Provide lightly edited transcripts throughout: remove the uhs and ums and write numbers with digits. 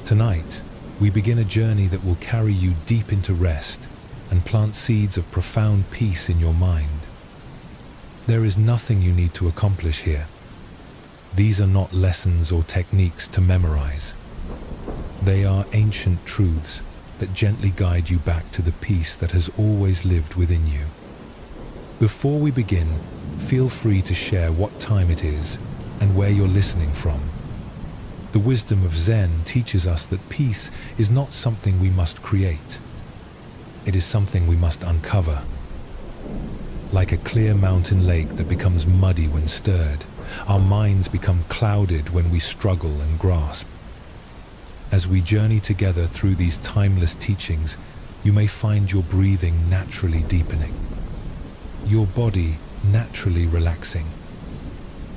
Tonight, we begin a journey that will carry you deep into rest and plant seeds of profound peace in your mind. There is nothing you need to accomplish here. These are not lessons or techniques to memorize. They are ancient truths that gently guide you back to the peace that has always lived within you. Before we begin, feel free to share what time it is and where you're listening from. The wisdom of Zen teaches us that peace is not something we must create. It is something we must uncover. Like a clear mountain lake that becomes muddy when stirred, our minds become clouded when we struggle and grasp. As we journey together through these timeless teachings, you may find your breathing naturally deepening, your body naturally relaxing.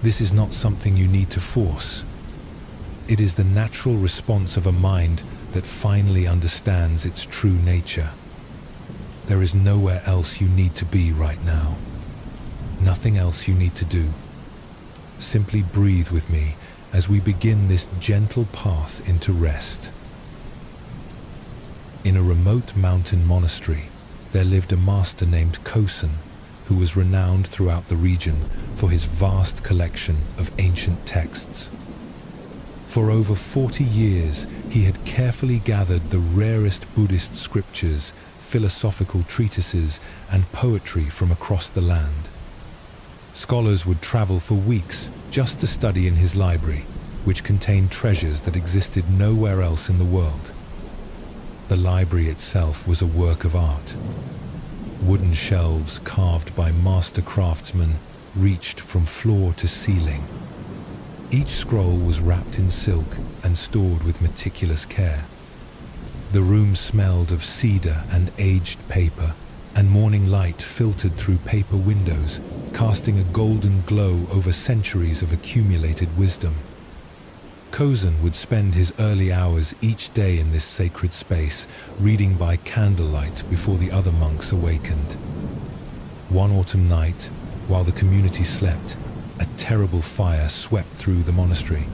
This is not something you need to force. It is the natural response of a mind that finally understands its true nature. There is nowhere else you need to be right now. Nothing else you need to do. Simply breathe with me as we begin this gentle path into rest. In a remote mountain monastery, there lived a master named Kosen, who was renowned throughout the region for his vast collection of ancient texts. For over 40 years, he had carefully gathered the rarest Buddhist scriptures, philosophical treatises, and poetry from across the land. Scholars would travel for weeks just to study in his library, which contained treasures that existed nowhere else in the world. The library itself was a work of art. Wooden shelves carved by master craftsmen reached from floor to ceiling. Each scroll was wrapped in silk and stored with meticulous care. The room smelled of cedar and aged paper, and morning light filtered through paper windows, casting a golden glow over centuries of accumulated wisdom. Kosen would spend his early hours each day in this sacred space, reading by candlelight before the other monks awakened. One autumn night, while the community slept, a terrible fire swept through the monastery.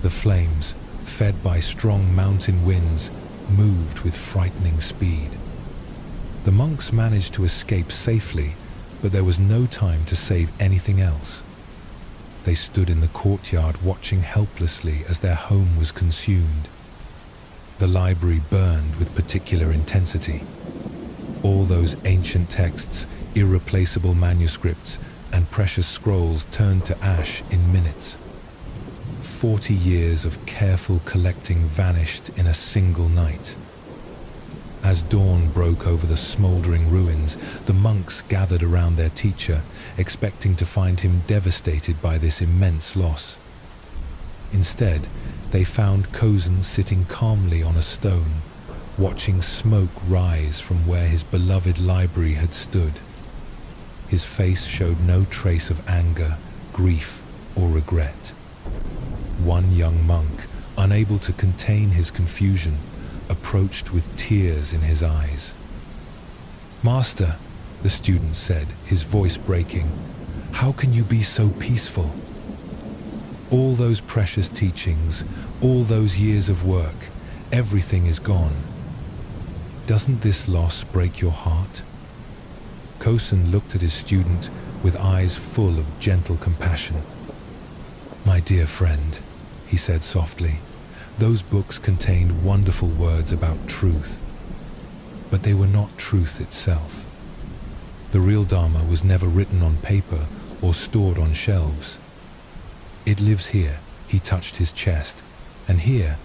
The flames, fed by strong mountain winds, moved with frightening speed. The monks managed to escape safely, but there was no time to save anything else. They stood in the courtyard watching helplessly as their home was consumed. The library burned with particular intensity. All those ancient texts, irreplaceable manuscripts, and precious scrolls turned to ash in minutes. 40 years of careful collecting vanished in a single night. As dawn broke over the smoldering ruins, the monks gathered around their teacher, expecting to find him devastated by this immense loss. Instead, they found Kosen sitting calmly on a stone, watching smoke rise from where his beloved library had stood. His face showed no trace of anger, grief, or regret. One young monk, unable to contain his confusion, approached with tears in his eyes. "Master," the student said, his voice breaking, "how can you be so peaceful? All those precious teachings, all those years of work, everything is gone. Doesn't this loss break your heart?" Kosen looked at his student with eyes full of gentle compassion. "My dear friend," he said softly, "those books contained wonderful words about truth, but they were not truth itself. The real Dharma was never written on paper or stored on shelves. It lives here," he touched his chest, and here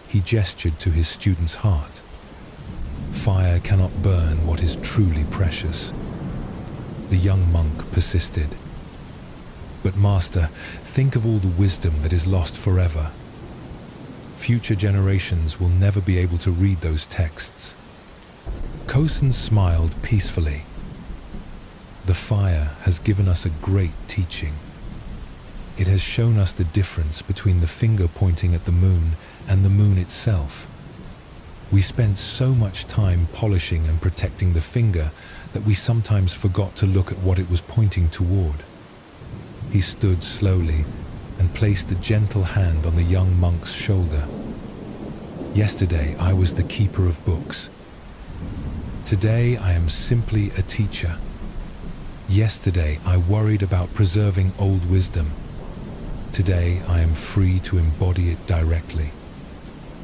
he gestured to his student's heart. "Fire cannot burn what is truly precious." The young monk persisted. "But Master, think of all the wisdom that is lost forever. Future generations will never be able to read those texts." Kosen smiled peacefully. "The fire has given us a great teaching. It has shown us the difference between the finger pointing at the moon and the moon itself. We spent so much time polishing and protecting the finger that we sometimes forgot to look at what it was pointing toward." He stood slowly and placed a gentle hand on the young monk's shoulder. Yesterday I was the keeper of books. Today I am simply a teacher. Yesterday I worried about preserving old wisdom. Today I am free to embody it directly.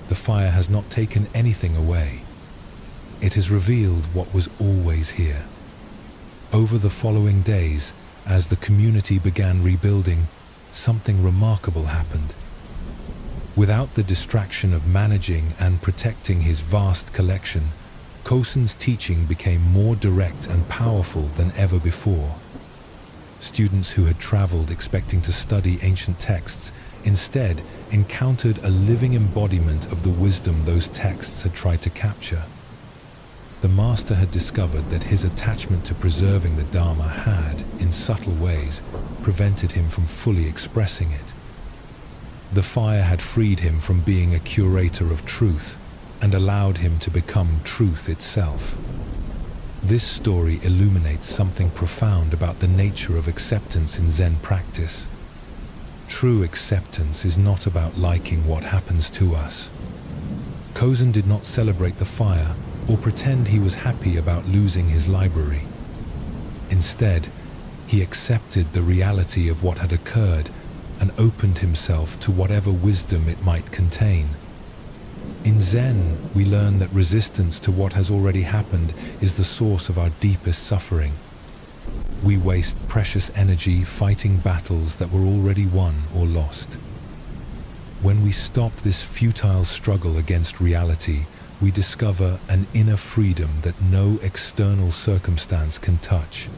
The fire has not taken anything away. It has revealed what was always here. Over the following days, as the community began rebuilding, something remarkable happened. Without the distraction of managing and protecting his vast collection, Kosen's teaching became more direct and powerful than ever before. Students who had traveled expecting to study ancient texts instead encountered a living embodiment of the wisdom those texts had tried to capture. The master had discovered that his attachment to preserving the Dharma had, in subtle ways, prevented him from fully expressing it. The fire had freed him from being a curator of truth and allowed him to become truth itself. This story illuminates something profound about the nature of acceptance in Zen practice. True acceptance is not about liking what happens to us. Kosen did not celebrate the fire or pretend he was happy about losing his library. Instead, he accepted the reality of what had occurred and opened himself to whatever wisdom it might contain. In Zen, we learn that resistance to what has already happened is the source of our deepest suffering. We waste precious energy fighting battles that were already won or lost. When we stop this futile struggle against reality, we discover an inner freedom that no external circumstance can touch.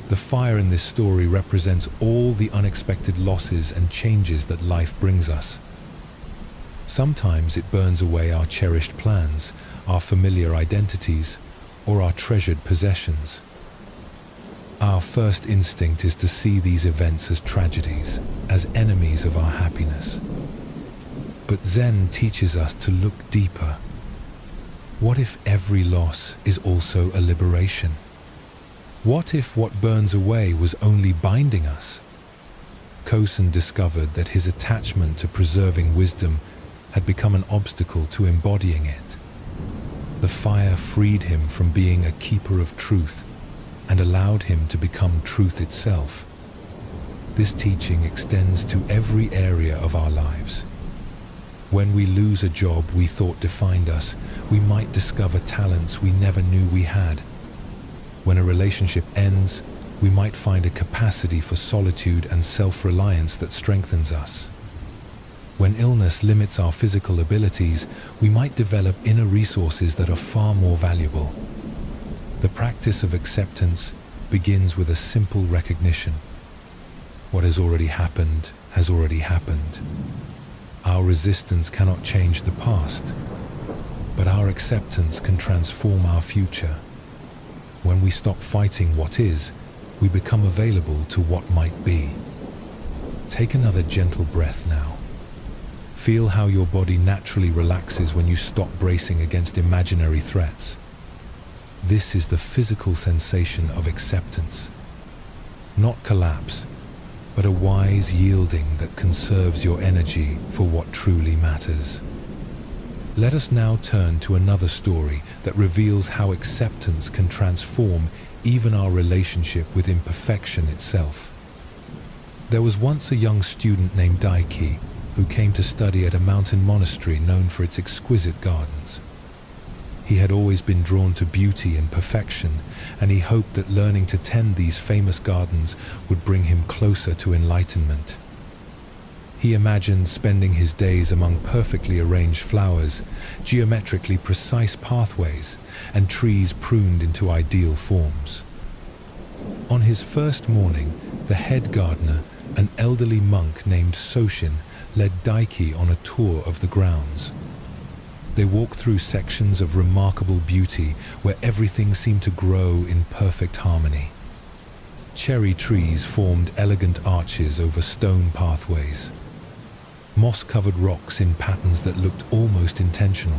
The fire in this story represents all the unexpected losses and changes that life brings us. Sometimes it burns away our cherished plans, our familiar identities, or our treasured possessions. Our first instinct is to see these events as tragedies, as enemies of our happiness. But Zen teaches us to look deeper. What if every loss is also a liberation? What if what burns away was only binding us? Kosen discovered that his attachment to preserving wisdom had become an obstacle to embodying it. The fire freed him from being a keeper of truth and allowed him to become truth itself. This teaching extends to every area of our lives. When we lose a job we thought defined us, we might discover talents we never knew we had. When a relationship ends, we might find a capacity for solitude and self-reliance that strengthens us. When illness limits our physical abilities, we might develop inner resources that are far more valuable. The practice of acceptance begins with a simple recognition. What has already happened has already happened. Our resistance cannot change the past, but our acceptance can transform our future. When we stop fighting what is, we become available to what might be. Take another gentle breath now. Feel how your body naturally relaxes when you stop bracing against imaginary threats. This is the physical sensation of acceptance. Not collapse, but a wise yielding that conserves your energy for what truly matters. Let us now turn to another story that reveals how acceptance can transform even our relationship with imperfection itself. There was once a young student named Daiki who came to study at a mountain monastery known for its exquisite gardens. He had always been drawn to beauty and perfection, and he hoped that learning to tend these famous gardens would bring him closer to enlightenment. He imagined spending his days among perfectly arranged flowers, geometrically precise pathways, and trees pruned into ideal forms. On his first morning, the head gardener, an elderly monk named Soshin, led Daiki on a tour of the grounds. They walked through sections of remarkable beauty where everything seemed to grow in perfect harmony. Cherry trees formed elegant arches over stone pathways. Moss-covered rocks in patterns that looked almost intentional.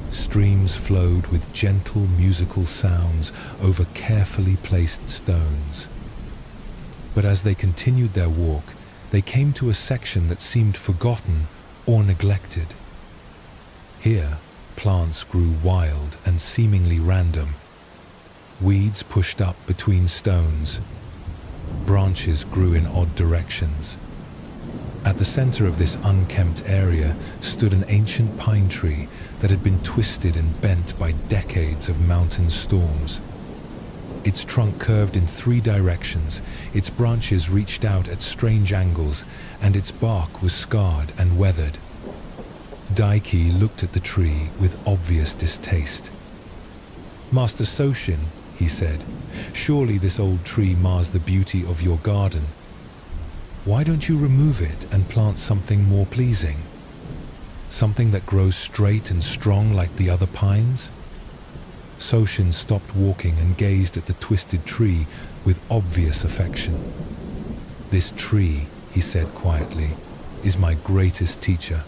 Streams flowed with gentle musical sounds over carefully placed stones. But as they continued their walk, they came to a section that seemed forgotten or neglected. Here, plants grew wild and seemingly random. Weeds pushed up between stones. Branches grew in odd directions. At the center of this unkempt area stood an ancient pine tree that had been twisted and bent by decades of mountain storms. Its trunk curved in 3 directions, its branches reached out at strange angles, and its bark was scarred and weathered. Daiki looked at the tree with obvious distaste. "Master Soshin," he said, "surely this old tree mars the beauty of your garden. Why don't you remove it and plant something more pleasing? Something that grows straight and strong like the other pines?" Soshin stopped walking and gazed at the twisted tree with obvious affection. "This tree," he said quietly, "is my greatest teacher.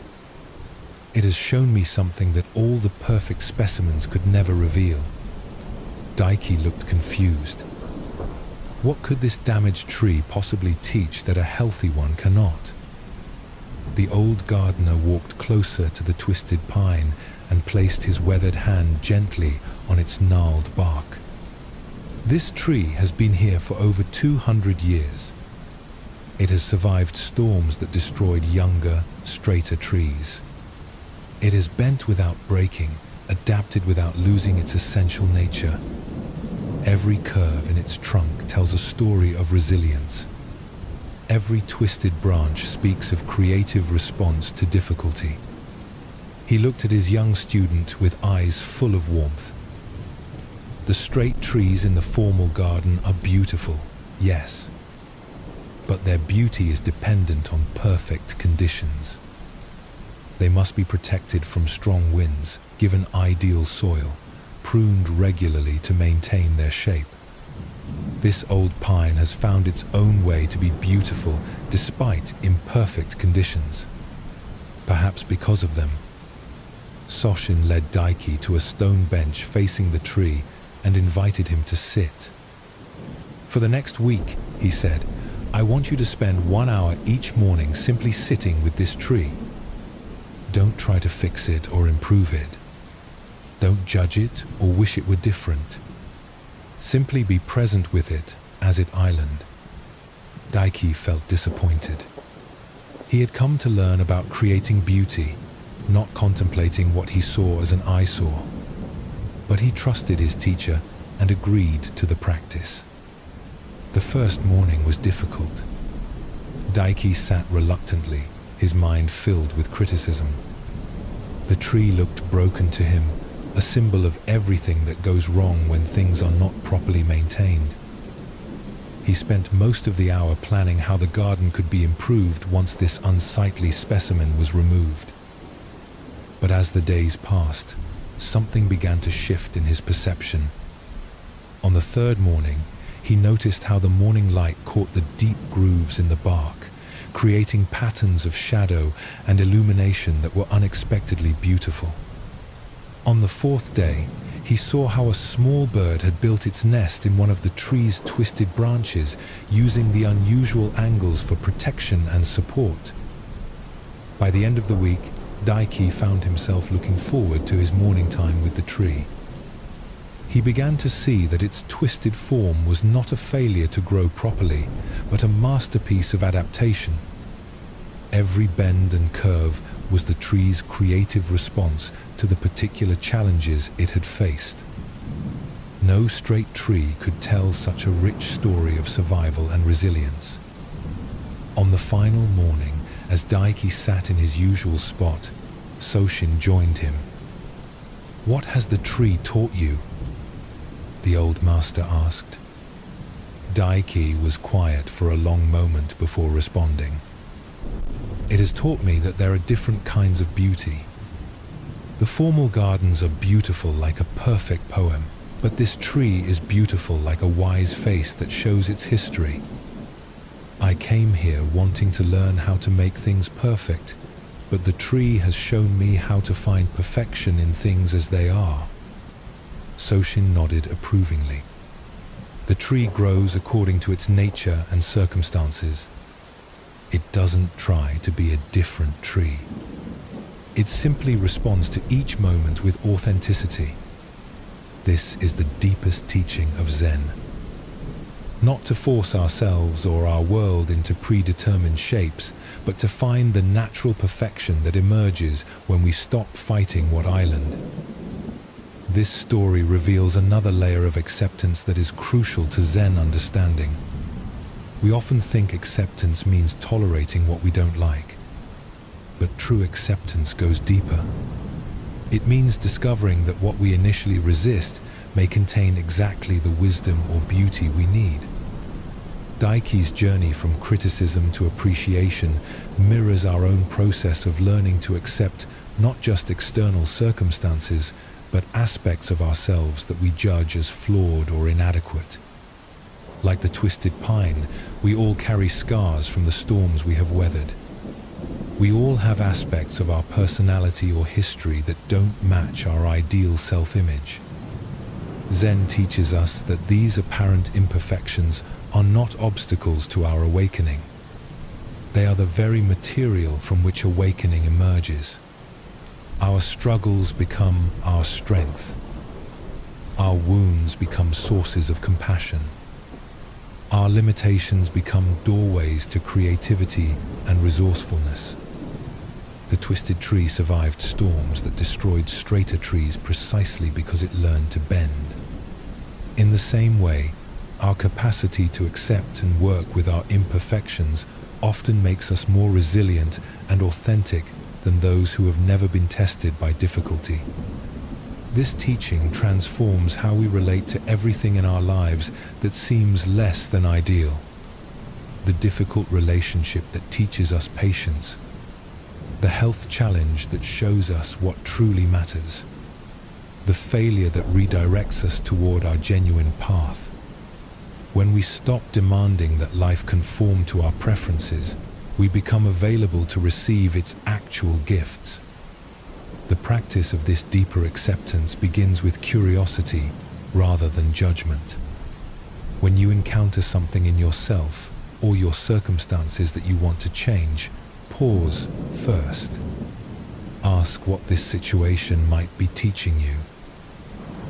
It has shown me something that all the perfect specimens could never reveal." Daiki looked confused. What could this damaged tree possibly teach that a healthy one cannot? The old gardener walked closer to the twisted pine and placed his weathered hand gently on its gnarled bark. "This tree has been here for over 200 years. It has survived storms that destroyed younger, straighter trees. It is bent without breaking, adapted without losing its essential nature. Every curve in its trunk tells a story of resilience. Every twisted branch speaks of creative response to difficulty." He looked at his young student with eyes full of warmth. "The straight trees in the formal garden are beautiful, yes, but their beauty is dependent on perfect conditions. They must be protected from strong winds, given ideal soil, pruned regularly to maintain their shape. This old pine has found its own way to be beautiful despite imperfect conditions. Perhaps because of them." Soshin led Daiki to a stone bench facing the tree and invited him to sit. "For the next week," he said, "I want you to spend 1 hour each morning simply sitting with this tree. Don't try to fix it or improve it. Don't judge it or wish it were different. Simply be present with it as it island." Daiki felt disappointed. He had come to learn about creating beauty, not contemplating what he saw as an eyesore. But he trusted his teacher and agreed to the practice. The first morning was difficult. Daiki sat reluctantly, his mind filled with criticism. The tree looked broken to him, a symbol of everything that goes wrong when things are not properly maintained. He spent most of the hour planning how the garden could be improved once this unsightly specimen was removed. But as the days passed, something began to shift in his perception. On the 3rd morning, he noticed how the morning light caught the deep grooves in the bark, creating patterns of shadow and illumination that were unexpectedly beautiful. On the 4th day, he saw how a small bird had built its nest in one of the tree's twisted branches, using the unusual angles for protection and support. By the end of the week, Daiki found himself looking forward to his morning time with the tree. He began to see that its twisted form was not a failure to grow properly, but a masterpiece of adaptation. Every bend and curve was the tree's creative response to the particular challenges it had faced. No straight tree could tell such a rich story of survival and resilience. On the final morning, as Daiki sat in his usual spot, Soshin joined him. "What has the tree taught you?" the old master asked. Daiki was quiet for a long moment before responding. "It has taught me that there are different kinds of beauty. The formal gardens are beautiful like a perfect poem, but this tree is beautiful like a wise face that shows its history. I came here wanting to learn how to make things perfect, but the tree has shown me how to find perfection in things as they are." Soshin nodded approvingly. "The tree grows according to its nature and circumstances. It doesn't try to be a different tree." It simply responds to each moment with authenticity. This is the deepest teaching of Zen. Not to force ourselves or our world into predetermined shapes, but to find the natural perfection that emerges when we stop fighting what island. This story reveals another layer of acceptance that is crucial to Zen understanding. We often think acceptance means tolerating what we don't like. But true acceptance goes deeper. It means discovering that what we initially resist may contain exactly the wisdom or beauty we need. Daiki's journey from criticism to appreciation mirrors our own process of learning to accept not just external circumstances, but aspects of ourselves that we judge as flawed or inadequate. Like the twisted pine, we all carry scars from the storms we have weathered. We all have aspects of our personality or history that don't match our ideal self-image. Zen teaches us that these apparent imperfections are not obstacles to our awakening. They are the very material from which awakening emerges. Our struggles become our strength. Our wounds become sources of compassion. Our limitations become doorways to creativity and resourcefulness. The twisted tree survived storms that destroyed straighter trees precisely because it learned to bend. In the same way, our capacity to accept and work with our imperfections often makes us more resilient and authentic than those who have never been tested by difficulty. This teaching transforms how we relate to everything in our lives that seems less than ideal. The difficult relationship that teaches us patience. The health challenge that shows us what truly matters. The failure that redirects us toward our genuine path. When we stop demanding that life conform to our preferences, we become available to receive its actual gifts. The practice of this deeper acceptance begins with curiosity rather than judgment. When you encounter something in yourself or your circumstances that you want to change, pause first. Ask what this situation might be teaching you.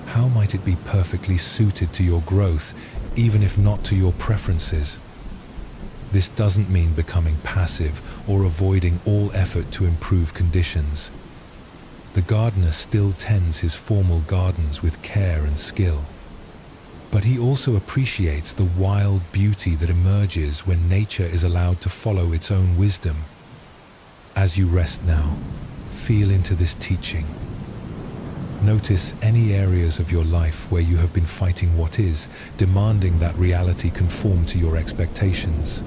How might it be perfectly suited to your growth, even if not to your preferences? This doesn't mean becoming passive or avoiding all effort to improve conditions. The gardener still tends his formal gardens with care and skill. But he also appreciates the wild beauty that emerges when nature is allowed to follow its own wisdom. As you rest now, feel into this teaching. Notice any areas of your life where you have been fighting what is, demanding that reality conform to your expectations.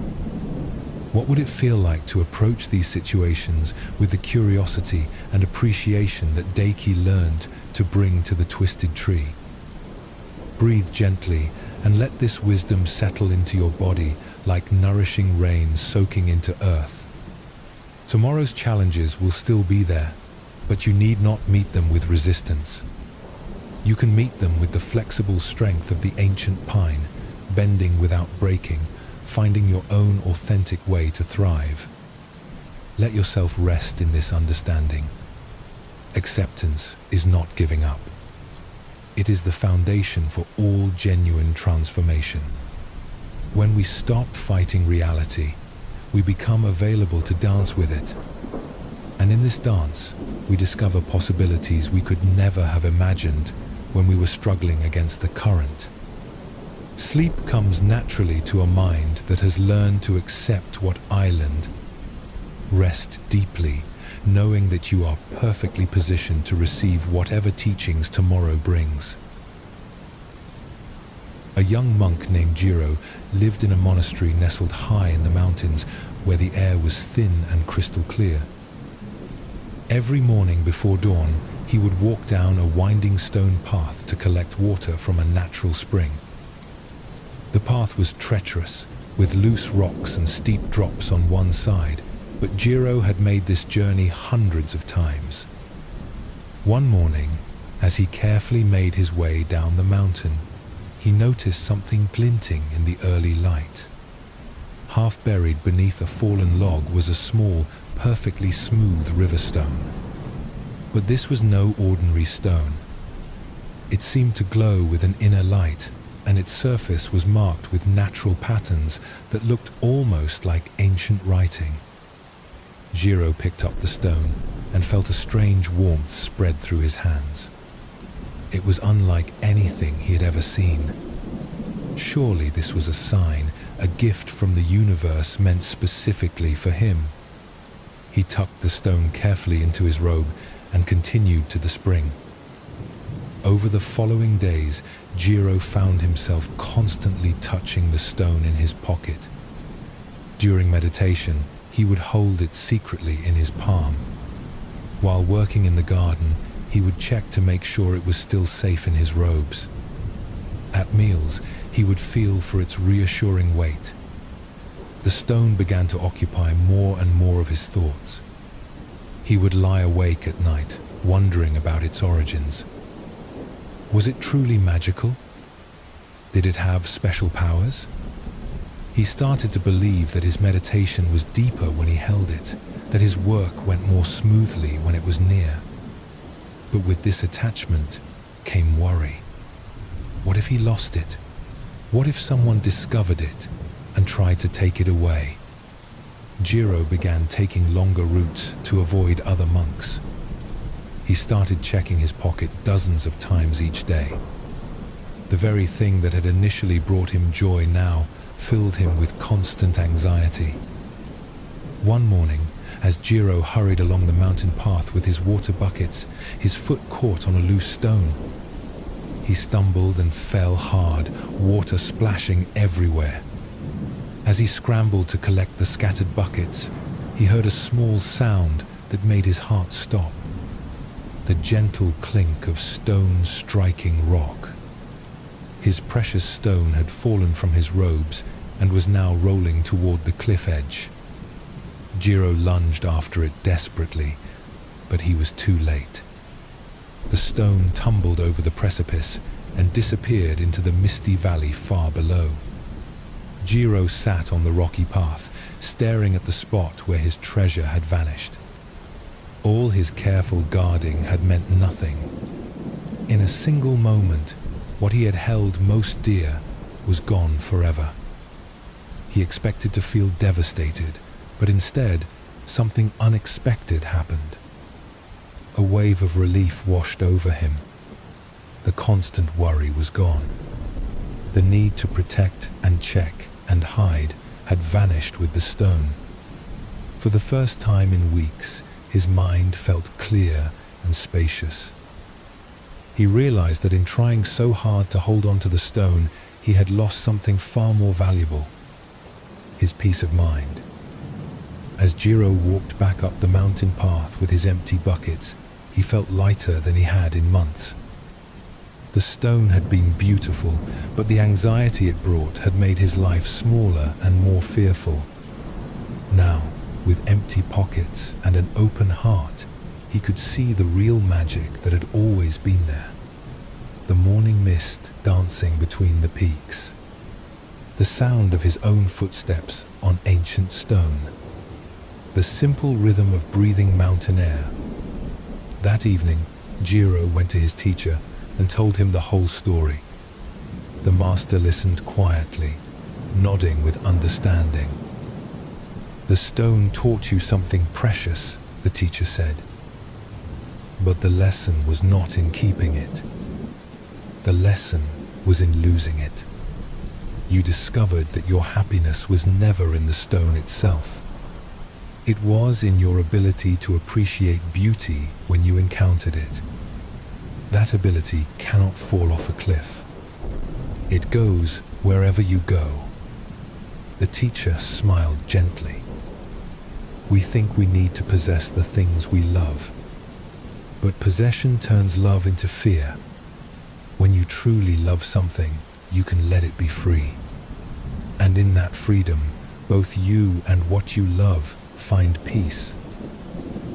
What would it feel like to approach these situations with the curiosity and appreciation that Daiki learned to bring to the twisted tree? Breathe gently and let this wisdom settle into your body like nourishing rain soaking into earth. Tomorrow's challenges will still be there, but you need not meet them with resistance. You can meet them with the flexible strength of the ancient pine, bending without breaking, finding your own authentic way to thrive. Let yourself rest in this understanding. Acceptance is not giving up. It is the foundation for all genuine transformation. When we stop fighting reality, we become available to dance with it. And in this dance, we discover possibilities we could never have imagined when we were struggling against the current. Sleep comes naturally to a mind that has learned to accept what island. Rest deeply, knowing that you are perfectly positioned to receive whatever teachings tomorrow brings. A young monk named Jiro lived in a monastery nestled high in the mountains where the air was thin and crystal clear. Every morning before dawn, he would walk down a winding stone path to collect water from a natural spring. The path was treacherous, with loose rocks and steep drops on one side, but Jiro had made this journey hundreds of times. One morning, as he carefully made his way down the mountain, he noticed something glinting in the early light. Half buried beneath a fallen log was a small, perfectly smooth river stone. But this was no ordinary stone. It seemed to glow with an inner light, and its surface was marked with natural patterns that looked almost like ancient writing. Jiro picked up the stone and felt a strange warmth spread through his hands. It was unlike anything he had ever seen. Surely this was a sign, a gift from the universe meant specifically for him. He tucked the stone carefully into his robe and continued to the spring. Over the following days, Jiro found himself constantly touching the stone in his pocket. During meditation, he would hold it secretly in his palm. While working in the garden, he would check to make sure it was still safe in his robes. At meals, he would feel for its reassuring weight. The stone began to occupy more and more of his thoughts. He would lie awake at night, wondering about its origins. Was it truly magical? Did it have special powers? He started to believe that his meditation was deeper when he held it, that his work went more smoothly when it was near. But with this attachment came worry. What if he lost it? What if someone discovered it and tried to take it away? Jiro began taking longer routes to avoid other monks. He started checking his pocket dozens of times each day. The very thing that had initially brought him joy now filled him with constant anxiety. One morning, as Jiro hurried along the mountain path with his water buckets, his foot caught on a loose stone. He stumbled and fell hard, water splashing everywhere. As he scrambled to collect the scattered buckets, he heard a small sound that made his heart stop. The gentle clink of stone striking rock. His precious stone had fallen from his robes and was now rolling toward the cliff edge. Jiro lunged after it desperately, but he was too late. The stone tumbled over the precipice and disappeared into the misty valley far below. Jiro sat on the rocky path, staring at the spot where his treasure had vanished. All his careful guarding had meant nothing. In a single moment, what he had held most dear was gone forever. He expected to feel devastated, but instead, something unexpected happened. A wave of relief washed over him. The constant worry was gone. The need to protect and check and hide had vanished with the stone. For the first time in weeks, his mind felt clear and spacious. He realized that in trying so hard to hold on to the stone, he had lost something far more valuable: his peace of mind. As Jiro walked back up the mountain path with his empty buckets, he felt lighter than he had in months. The stone had been beautiful, but the anxiety it brought had made his life smaller and more fearful. Now, with empty pockets and an open heart, he could see the real magic that had always been there. The morning mist dancing between the peaks. The sound of his own footsteps on ancient stone. The simple rhythm of breathing mountain air. That evening, Jiro went to his teacher and told him the whole story. The master listened quietly, nodding with understanding. "The stone taught you something precious," the teacher said. "But the lesson was not in keeping it. The lesson was in losing it. You discovered that your happiness was never in the stone itself. It was in your ability to appreciate beauty when you encountered it. That ability cannot fall off a cliff. It goes wherever you go." The teacher smiled gently. We think we need to possess the things we love. But possession turns love into fear. When you truly love something, you can let it be free. And in that freedom, both you and what you love find peace.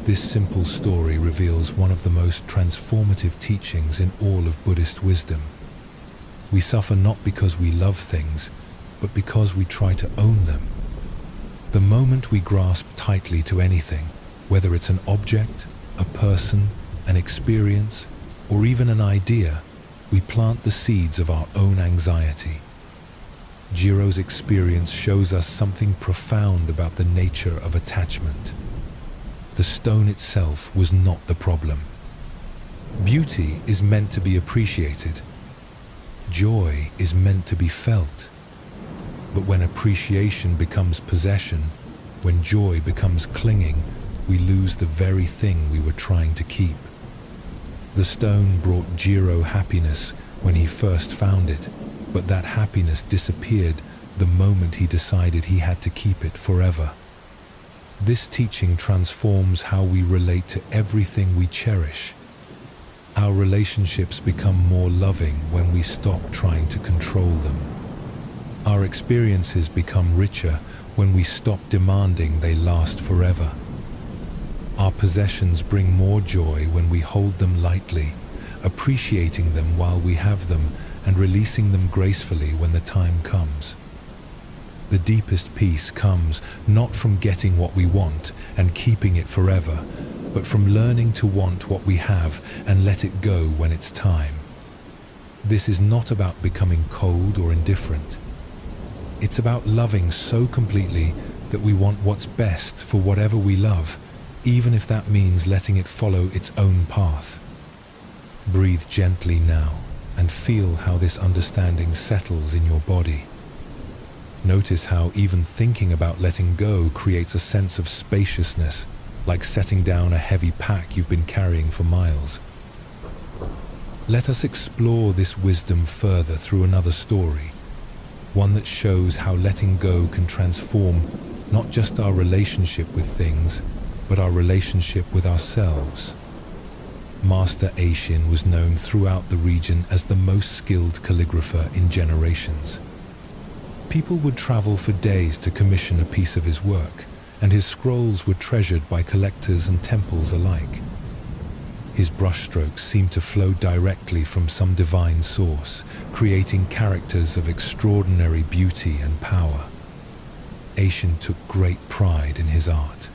This simple story reveals one of the most transformative teachings in all of Buddhist wisdom. We suffer not because we love things, but because we try to own them. The moment we grasp tightly to anything, whether it's an object, a person, an experience, or even an idea, we plant the seeds of our own anxiety. Jiro's experience shows us something profound about the nature of attachment. The stone itself was not the problem. Beauty is meant to be appreciated. Joy is meant to be felt. But when appreciation becomes possession, when joy becomes clinging, we lose the very thing we were trying to keep. The stone brought Jiro happiness when he first found it, but that happiness disappeared the moment he decided he had to keep it forever. This teaching transforms how we relate to everything we cherish. Our relationships become more loving when we stop trying to control them. Our experiences become richer when we stop demanding they last forever. Our possessions bring more joy when we hold them lightly, appreciating them while we have them and releasing them gracefully when the time comes. The deepest peace comes not from getting what we want and keeping it forever, but from learning to want what we have and let it go when it's time. This is not about becoming cold or indifferent. It's about loving so completely that we want what's best for whatever we love, even if that means letting it follow its own path. Breathe gently now and feel how this understanding settles in your body. Notice how even thinking about letting go creates a sense of spaciousness, like setting down a heavy pack you've been carrying for miles. Let us explore this wisdom further through another story, one that shows how letting go can transform not just our relationship with things, but our relationship with ourselves. Master Eishin was known throughout the region as the most skilled calligrapher in generations. People would travel for days to commission a piece of his work, and his scrolls were treasured by collectors and temples alike. His brushstrokes seemed to flow directly from some divine source, creating characters of extraordinary beauty and power. Eishin took great pride in his art.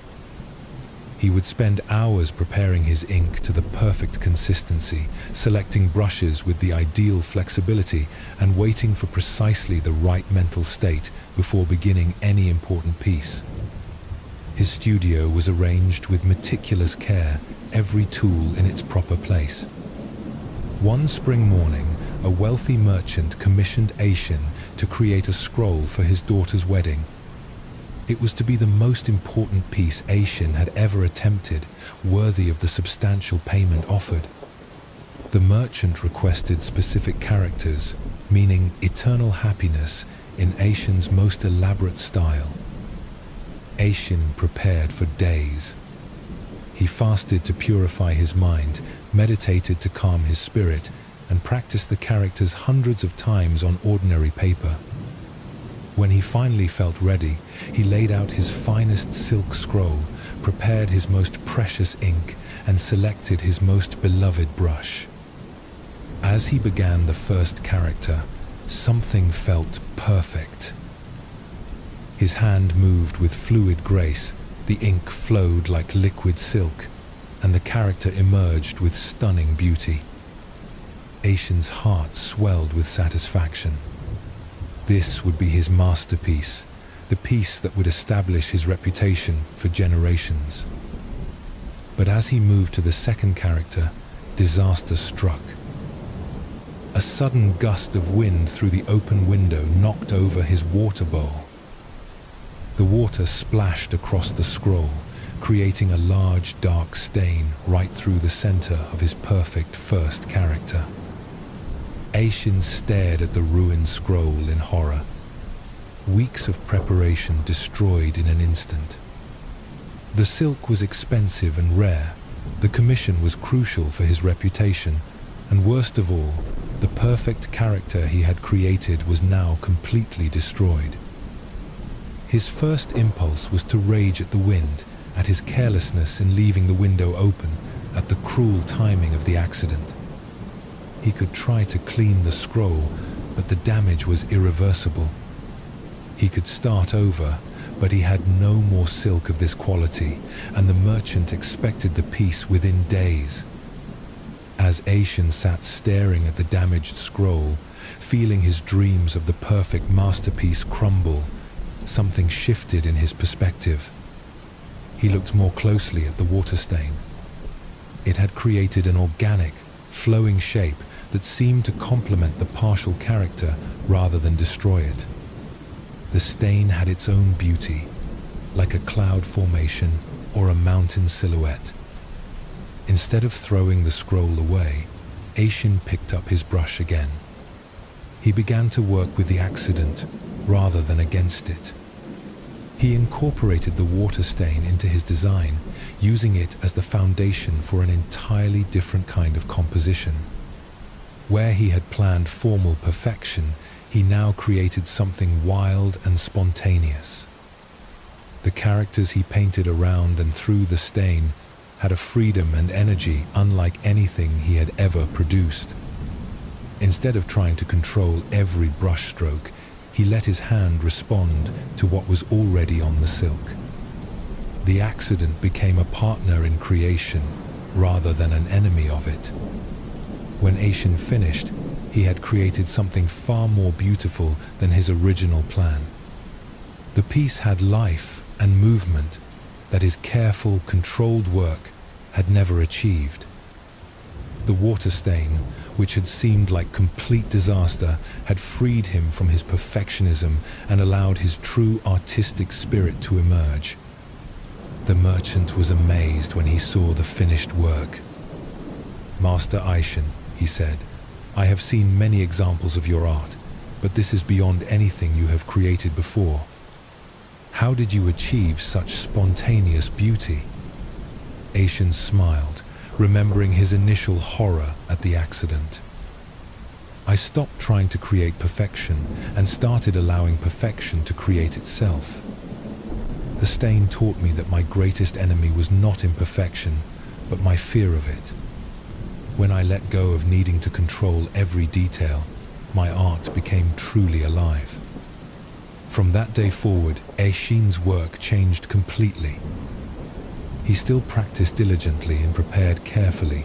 He would spend hours preparing his ink to the perfect consistency, selecting brushes with the ideal flexibility, and waiting for precisely the right mental state before beginning any important piece. His studio was arranged with meticulous care, every tool in its proper place. One spring morning, a wealthy merchant commissioned Eishin to create a scroll for his daughter's wedding. It was to be the most important piece Eishin had ever attempted, worthy of the substantial payment offered. The merchant requested specific characters, meaning eternal happiness, in Eishin's most elaborate style. Eishin prepared for days. He fasted to purify his mind, meditated to calm his spirit, and practiced the characters hundreds of times on ordinary paper. When he finally felt ready, he laid out his finest silk scroll, prepared his most precious ink, and selected his most beloved brush. As he began the first character, something felt perfect. His hand moved with fluid grace, the ink flowed like liquid silk, and the character emerged with stunning beauty. Eishin's heart swelled with satisfaction. This would be his masterpiece, the piece that would establish his reputation for generations. But as he moved to the second character, disaster struck. A sudden gust of wind through the open window knocked over his water bowl. The water splashed across the scroll, creating a large dark stain right through the center of his perfect first character. Eishin stared at the ruined scroll in horror. Weeks of preparation destroyed in an instant. The silk was expensive and rare, the commission was crucial for his reputation, and worst of all, the perfect character he had created was now completely destroyed. His first impulse was to rage at the wind, at his carelessness in leaving the window open, at the cruel timing of the accident. He could try to clean the scroll, but the damage was irreversible. He could start over, but he had no more silk of this quality, and the merchant expected the piece within days. As Aishin sat staring at the damaged scroll, feeling his dreams of the perfect masterpiece crumble, something shifted in his perspective. He looked more closely at the water stain. It had created an organic, flowing shape that seemed to complement the partial character rather than destroy it. The stain had its own beauty, like a cloud formation or a mountain silhouette. Instead of throwing the scroll away, Aishin picked up his brush again. He began to work with the accident rather than against it. He incorporated the water stain into his design, using it as the foundation for an entirely different kind of composition. Where he had planned formal perfection, he now created something wild and spontaneous. The characters he painted around and through the stain had a freedom and energy unlike anything he had ever produced. Instead of trying to control every brushstroke, he let his hand respond to what was already on the silk. The accident became a partner in creation rather than an enemy of it. When Aishin finished, he had created something far more beautiful than his original plan. The piece had life and movement that his careful, controlled work had never achieved. The water stain, which had seemed like complete disaster, had freed him from his perfectionism and allowed his true artistic spirit to emerge. The merchant was amazed when he saw the finished work. "Master Aishin," he said, "I have seen many examples of your art, but this is beyond anything you have created before. How did you achieve such spontaneous beauty?" Aishin smiled, remembering his initial horror at the accident. "I stopped trying to create perfection and started allowing perfection to create itself. The stain taught me that my greatest enemy was not imperfection, but my fear of it. When I let go of needing to control every detail, my art became truly alive." From that day forward, Aishin's work changed completely. He still practiced diligently and prepared carefully,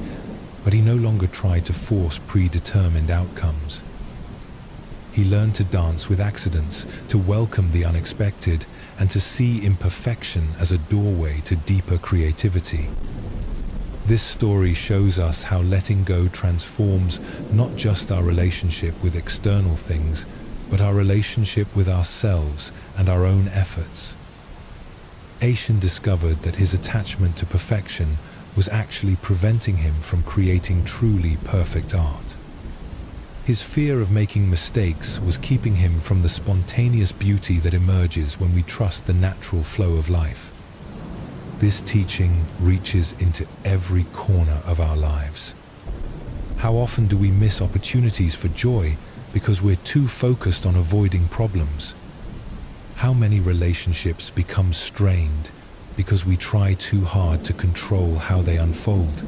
but he no longer tried to force predetermined outcomes. He learned to dance with accidents, to welcome the unexpected, and to see imperfection as a doorway to deeper creativity. This story shows us how letting go transforms not just our relationship with external things, but our relationship with ourselves and our own efforts. Aishin discovered that his attachment to perfection was actually preventing him from creating truly perfect art. His fear of making mistakes was keeping him from the spontaneous beauty that emerges when we trust the natural flow of life. This teaching reaches into every corner of our lives. How often do we miss opportunities for joy because we're too focused on avoiding problems? How many relationships become strained because we try too hard to control how they unfold?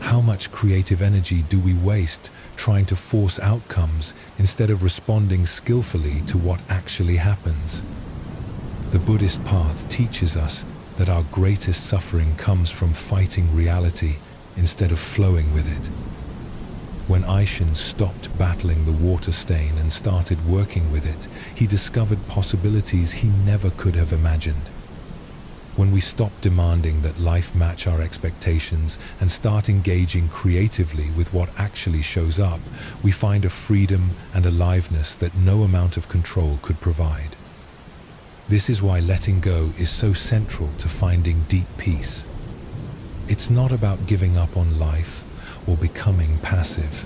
How much creative energy do we waste trying to force outcomes instead of responding skillfully to what actually happens? The Buddhist path teaches us that our greatest suffering comes from fighting reality instead of flowing with it. When Aishin stopped battling the water stain and started working with it, he discovered possibilities he never could have imagined. When we stop demanding that life match our expectations and start engaging creatively with what actually shows up, we find a freedom and aliveness that no amount of control could provide. This is why letting go is so central to finding deep peace. It's not about giving up on life or becoming passive.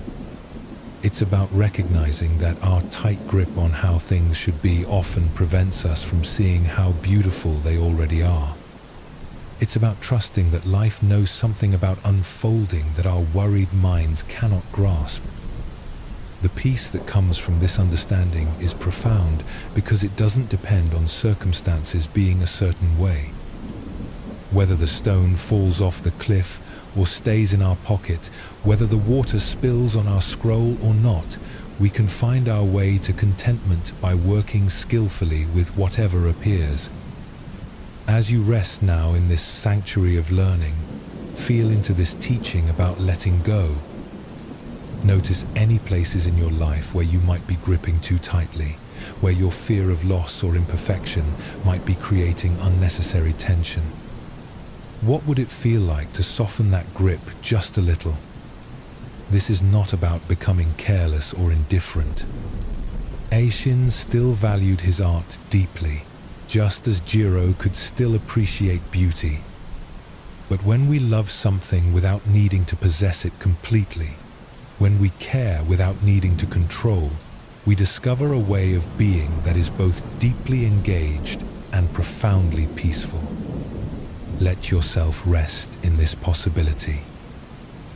It's about recognizing that our tight grip on how things should be often prevents us from seeing how beautiful they already are. It's about trusting that life knows something about unfolding that our worried minds cannot grasp. The peace that comes from this understanding is profound because it doesn't depend on circumstances being a certain way. Whether the stone falls off the cliff or stays in our pocket, whether the water spills on our scroll or not, we can find our way to contentment by working skillfully with whatever appears. As you rest now in this sanctuary of learning, Feel into this teaching about letting go. Notice any places in your life where you might be gripping too tightly, where your fear of loss or imperfection might be creating unnecessary tension. What would it feel like to soften that grip just a little? This is not about becoming careless or indifferent. Eishin still valued his art deeply, just as Jiro could still appreciate beauty. But when we love something without needing to possess it completely, when we care without needing to control, we discover a way of being that is both deeply engaged and profoundly peaceful. Let yourself rest in this possibility.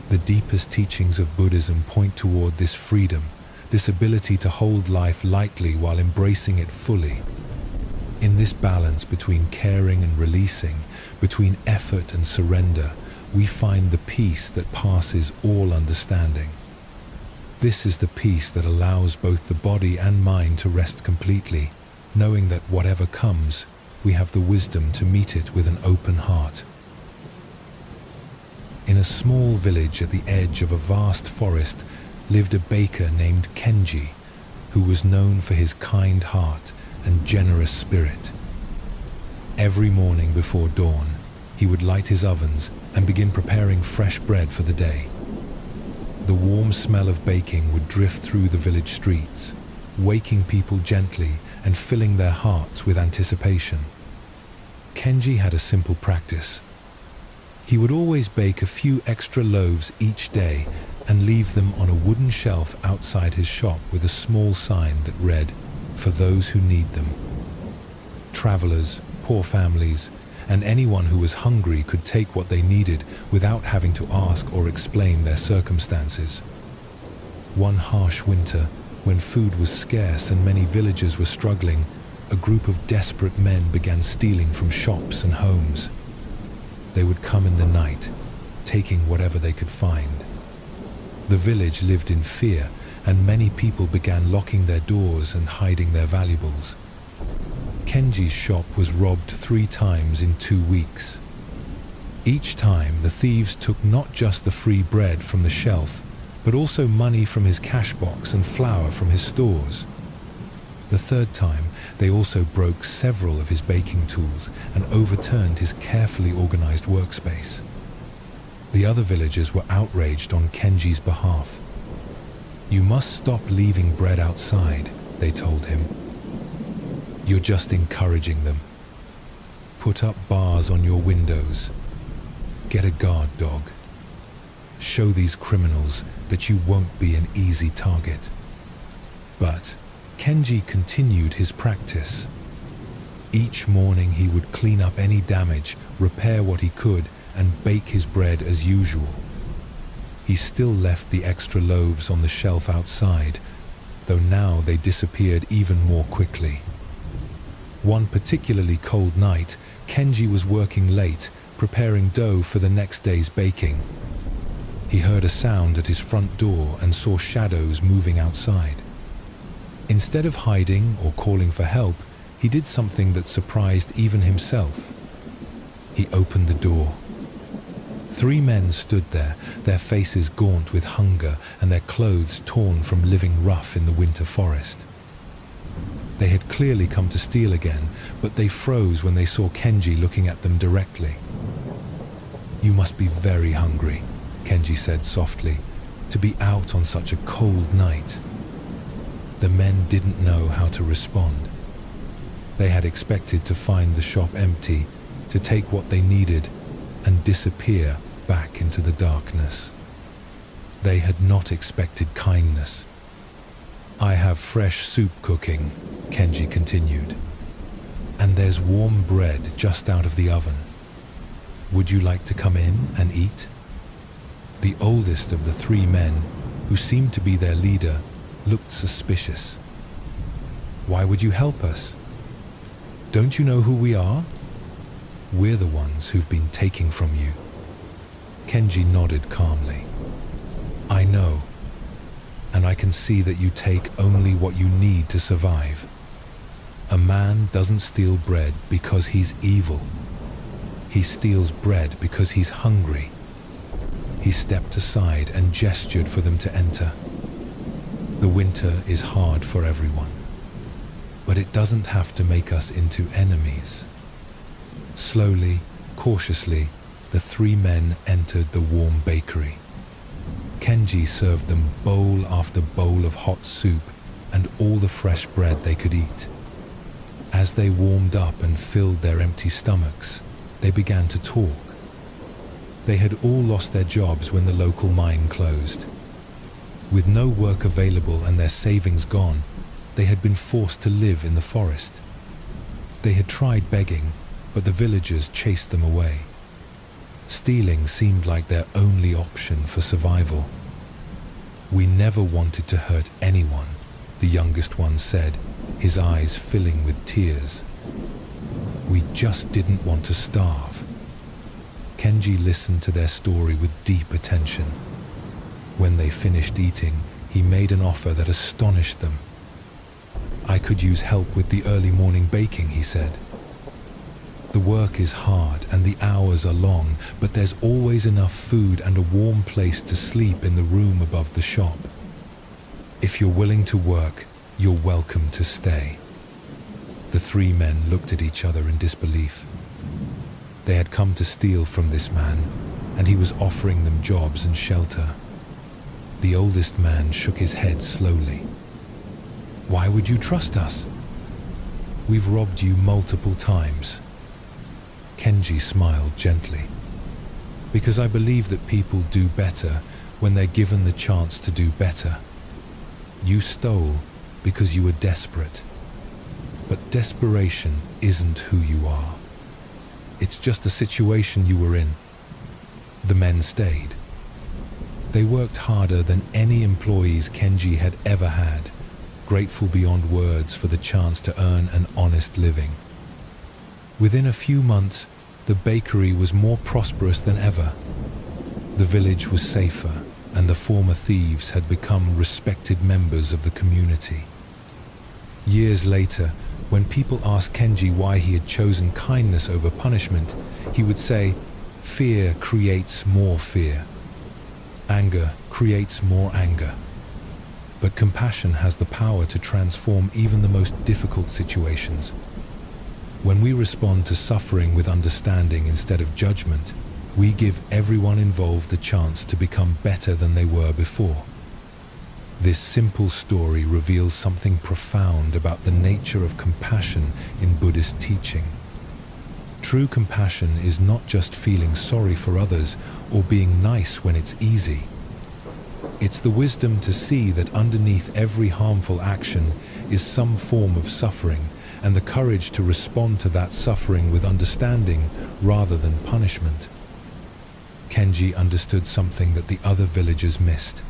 The deepest teachings of Buddhism point toward this freedom, this ability to hold life lightly while embracing it fully. In this balance between caring and releasing, between effort and surrender, we find the peace that passes all understanding. This is the peace that allows both the body and mind to rest completely, knowing that whatever comes, we have the wisdom to meet it with an open heart. In a small village at the edge of a vast forest lived a baker named Kenji, who was known for his kind heart and generous spirit. Every morning before dawn, he would light his ovens and begin preparing fresh bread for the day. The warm smell of baking would drift through the village streets, waking people gently and filling their hearts with anticipation. Kenji had a simple practice. He would always bake a few extra loaves each day and leave them on a wooden shelf outside his shop with a small sign that read, "For those who need them." Travelers, poor families, and anyone who was hungry could take what they needed without having to ask or explain their circumstances. One harsh winter, when food was scarce and many villagers were struggling, a group of desperate men began stealing from shops and homes. They would come in the night, taking whatever they could find. The village lived in fear, and many people began locking their doors and hiding their valuables. Kenji's shop was robbed 3 times in 2 weeks. Each time, the thieves took not just the free bread from the shelf, but also money from his cash box and flour from his stores. The 3rd time, they also broke several of his baking tools and overturned his carefully organized workspace. The other villagers were outraged on Kenji's behalf. "You must stop leaving bread outside," they told him. "You're just encouraging them. Put up bars on your windows. Get a guard dog. Show these criminals that you won't be an easy target." But Kenji continued his practice. Each morning he would clean up any damage, repair what he could, and bake his bread as usual. He still left the extra loaves on the shelf outside, though now they disappeared even more quickly. One particularly cold night, Kenji was working late, preparing dough for the next day's baking. He heard a sound at his front door and saw shadows moving outside. Instead of hiding or calling for help, he did something that surprised even himself. He opened the door. 3 men stood there, their faces gaunt with hunger and their clothes torn from living rough in the winter forest. They had clearly come to steal again, but they froze when they saw Kenji looking at them directly. "You must be very hungry," Kenji said softly, "to be out on such a cold night." The men didn't know how to respond. They had expected to find the shop empty, to take what they needed, and disappear back into the darkness. They had not expected kindness. "I have fresh soup cooking," Kenji continued, "and there's warm bread just out of the oven. Would you like to come in and eat?" The oldest of the 3 men, who seemed to be their leader, looked suspicious. "Why would you help us? Don't you know who we are? We're the ones who've been taking from you." Kenji nodded calmly. "I know, and I can see that you take only what you need to survive. A man doesn't steal bread because he's evil. He steals bread because he's hungry, He stepped aside and gestured for them to enter. The winter is hard for everyone, but it doesn't have to make us into enemies. Slowly, cautiously, the three men entered the warm bakery. Kenji served them bowl after bowl of hot soup and all the fresh bread they could eat. As they warmed up and filled their empty stomachs, they began to talk. They had all lost their jobs when the local mine closed. With no work available and their savings gone, they had been forced to live in the forest. They had tried begging, but the villagers chased them away. Stealing seemed like their only option for survival. "We never wanted to hurt anyone," the youngest one said, his eyes filling with tears. "We just didn't want to starve." Kenji listened to their story with deep attention. When they finished eating, he made an offer that astonished them. "I could use help with the early morning baking," he said. "The work is hard and the hours are long, but there's always enough food and a warm place to sleep in the room above the shop. If you're willing to work, you're welcome to stay." The three men looked at each other in disbelief. They had come to steal from this man, and he was offering them jobs and shelter. The oldest man shook his head slowly. "Why would you trust us? We've robbed you multiple times." Kenji smiled gently. "Because I believe that people do better when they're given the chance to do better. You stole because you were desperate. But desperation isn't who you are. It's just a situation you were in." The men stayed. They worked harder than any employees Kenji had ever had, grateful beyond words for the chance to earn an honest living. Within a few months, the bakery was more prosperous than ever. The village was safer, and the former thieves had become respected members of the community. Years later, when people asked Kenji why he had chosen kindness over punishment, he would say, "Fear creates more fear. Anger creates more anger. But compassion has the power to transform even the most difficult situations. When we respond to suffering with understanding instead of judgment, we give everyone involved a chance to become better than they were before." This simple story reveals something profound about the nature of compassion in Buddhist teaching. True compassion is not just feeling sorry for others or being nice when it's easy. It's the wisdom to see that underneath every harmful action is some form of suffering, and the courage to respond to that suffering with understanding rather than punishment. Kenji understood something that the other villagers missed.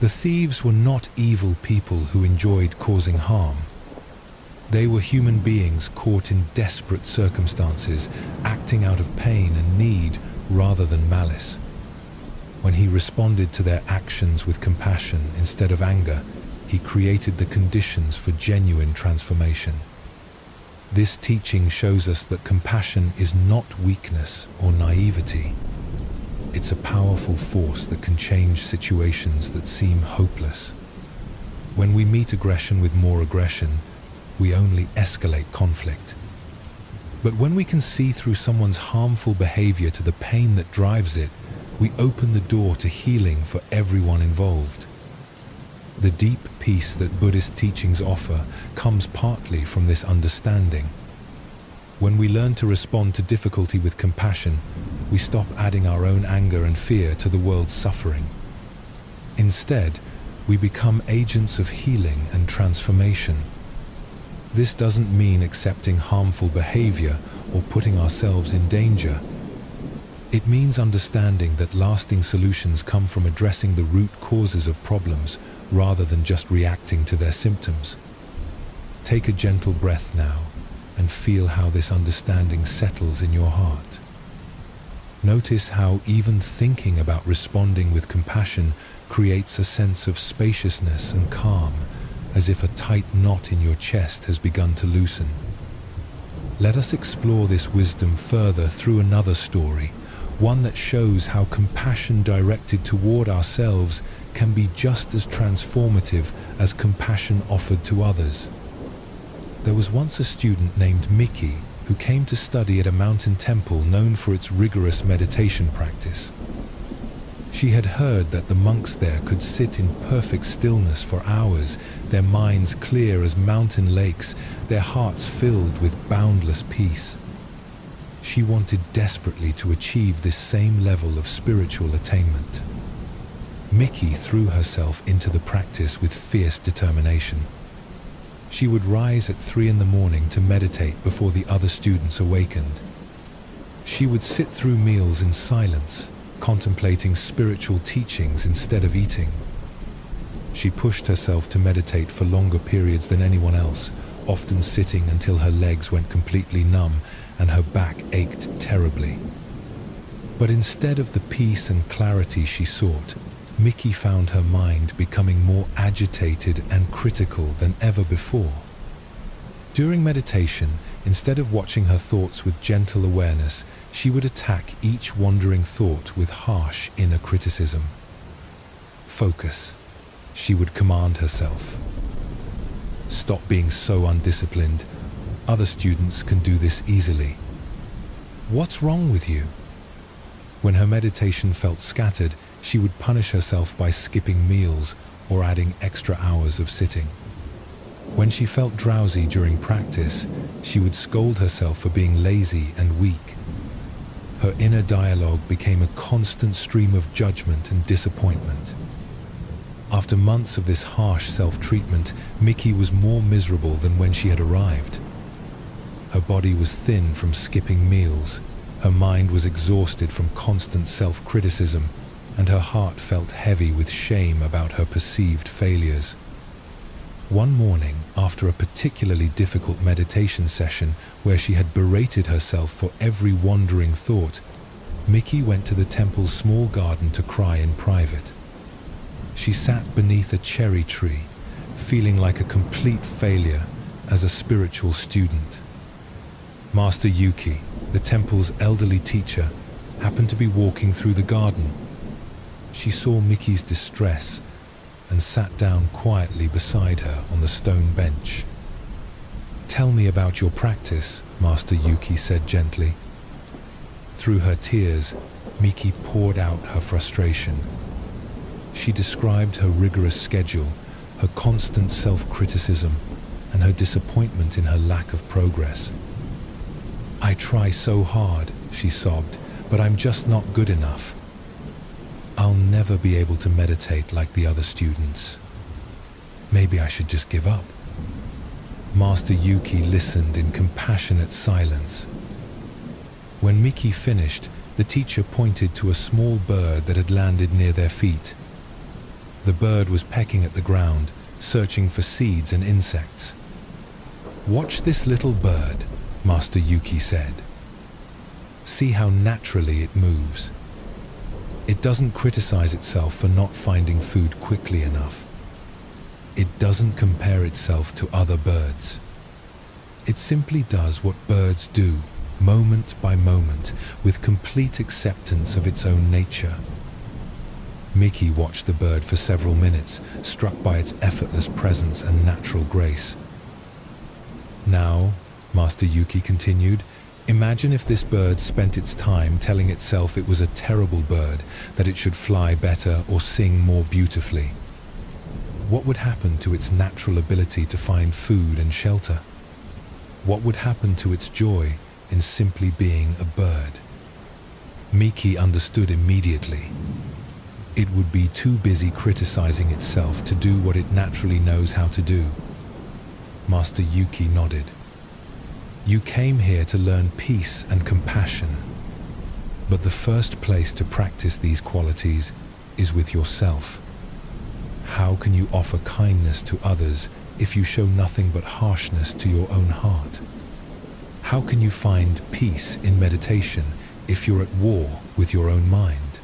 The thieves were not evil people who enjoyed causing harm. They were human beings caught in desperate circumstances, acting out of pain and need rather than malice. When he responded to their actions with compassion instead of anger, he created the conditions for genuine transformation. This teaching shows us that compassion is not weakness or naivety. It's a powerful force that can change situations that seem hopeless. When we meet aggression with more aggression, we only escalate conflict. But when we can see through someone's harmful behavior to the pain that drives it, we open the door to healing for everyone involved. The deep peace that Buddhist teachings offer comes partly from this understanding. When we learn to respond to difficulty with compassion, we stop adding our own anger and fear to the world's suffering. Instead, we become agents of healing and transformation. This doesn't mean accepting harmful behavior or putting ourselves in danger. It means understanding that lasting solutions come from addressing the root causes of problems rather than just reacting to their symptoms. Take a gentle breath now and feel how this understanding settles in your heart. Notice how even thinking about responding with compassion creates a sense of spaciousness and calm, as if a tight knot in your chest has begun to loosen. Let us explore this wisdom further through another story, one that shows how compassion directed toward ourselves can be just as transformative as compassion offered to others. There was once a student named Mickey who came to study at a mountain temple known for its rigorous meditation practice. She had heard that the monks there could sit in perfect stillness for hours, their minds clear as mountain lakes, their hearts filled with boundless peace. She wanted desperately to achieve this same level of spiritual attainment. Mickey threw herself into the practice with fierce determination. She would rise at 3 a.m. to meditate before the other students awakened. She would sit through meals in silence, contemplating spiritual teachings instead of eating. She pushed herself to meditate for longer periods than anyone else, often sitting until her legs went completely numb and her back ached terribly. But instead of the peace and clarity she sought, Mickey found her mind becoming more agitated and critical than ever before. During meditation, instead of watching her thoughts with gentle awareness, she would attack each wandering thought with harsh inner criticism. Focus, she would command herself. Stop being so undisciplined. Other students can do this easily. What's wrong with you? When her meditation felt scattered, she would punish herself by skipping meals or adding extra hours of sitting. When she felt drowsy during practice, she would scold herself for being lazy and weak. Her inner dialogue became a constant stream of judgment and disappointment. After months of this harsh self-treatment, Mickey was more miserable than when she had arrived. Her body was thin from skipping meals, her mind was exhausted from constant self-criticism, and her heart felt heavy with shame about her perceived failures. One morning, after a particularly difficult meditation session where she had berated herself for every wandering thought, Mickey went to the temple's small garden to cry in private. She sat beneath a cherry tree, feeling like a complete failure as a spiritual student. Master Yuki, the temple's elderly teacher, happened to be walking through the garden. She saw Mickey's distress and sat down quietly beside her on the stone bench. "Tell me about your practice," Master Yuki said gently. Through her tears, Mickey poured out her frustration. She described her rigorous schedule, her constant self-criticism, and her disappointment in her lack of progress. "I try so hard," she sobbed, "but I'm just not good enough. I'll never be able to meditate like the other students. Maybe I should just give up." Master Yuki listened in compassionate silence. When Mickey finished, the teacher pointed to a small bird that had landed near their feet. The bird was pecking at the ground, searching for seeds and insects. "Watch this little bird," Master Yuki said. "See how naturally it moves. It doesn't criticize itself for not finding food quickly enough. It doesn't compare itself to other birds. It simply does what birds do, moment by moment, with complete acceptance of its own nature." Mickey watched the bird for several minutes, struck by its effortless presence and natural grace. "Now," Master Yuki continued, "imagine if this bird spent its time telling itself it was a terrible bird, that it should fly better or sing more beautifully. What would happen to its natural ability to find food and shelter? What would happen to its joy in simply being a bird?" Mickey understood immediately. It would be too busy criticizing itself to do what it naturally knows how to do. Master Yuki nodded. "You came here to learn peace and compassion. But the first place to practice these qualities is with yourself. How can you offer kindness to others if you show nothing but harshness to your own heart? How can you find peace in meditation if you're at war with your own mind?"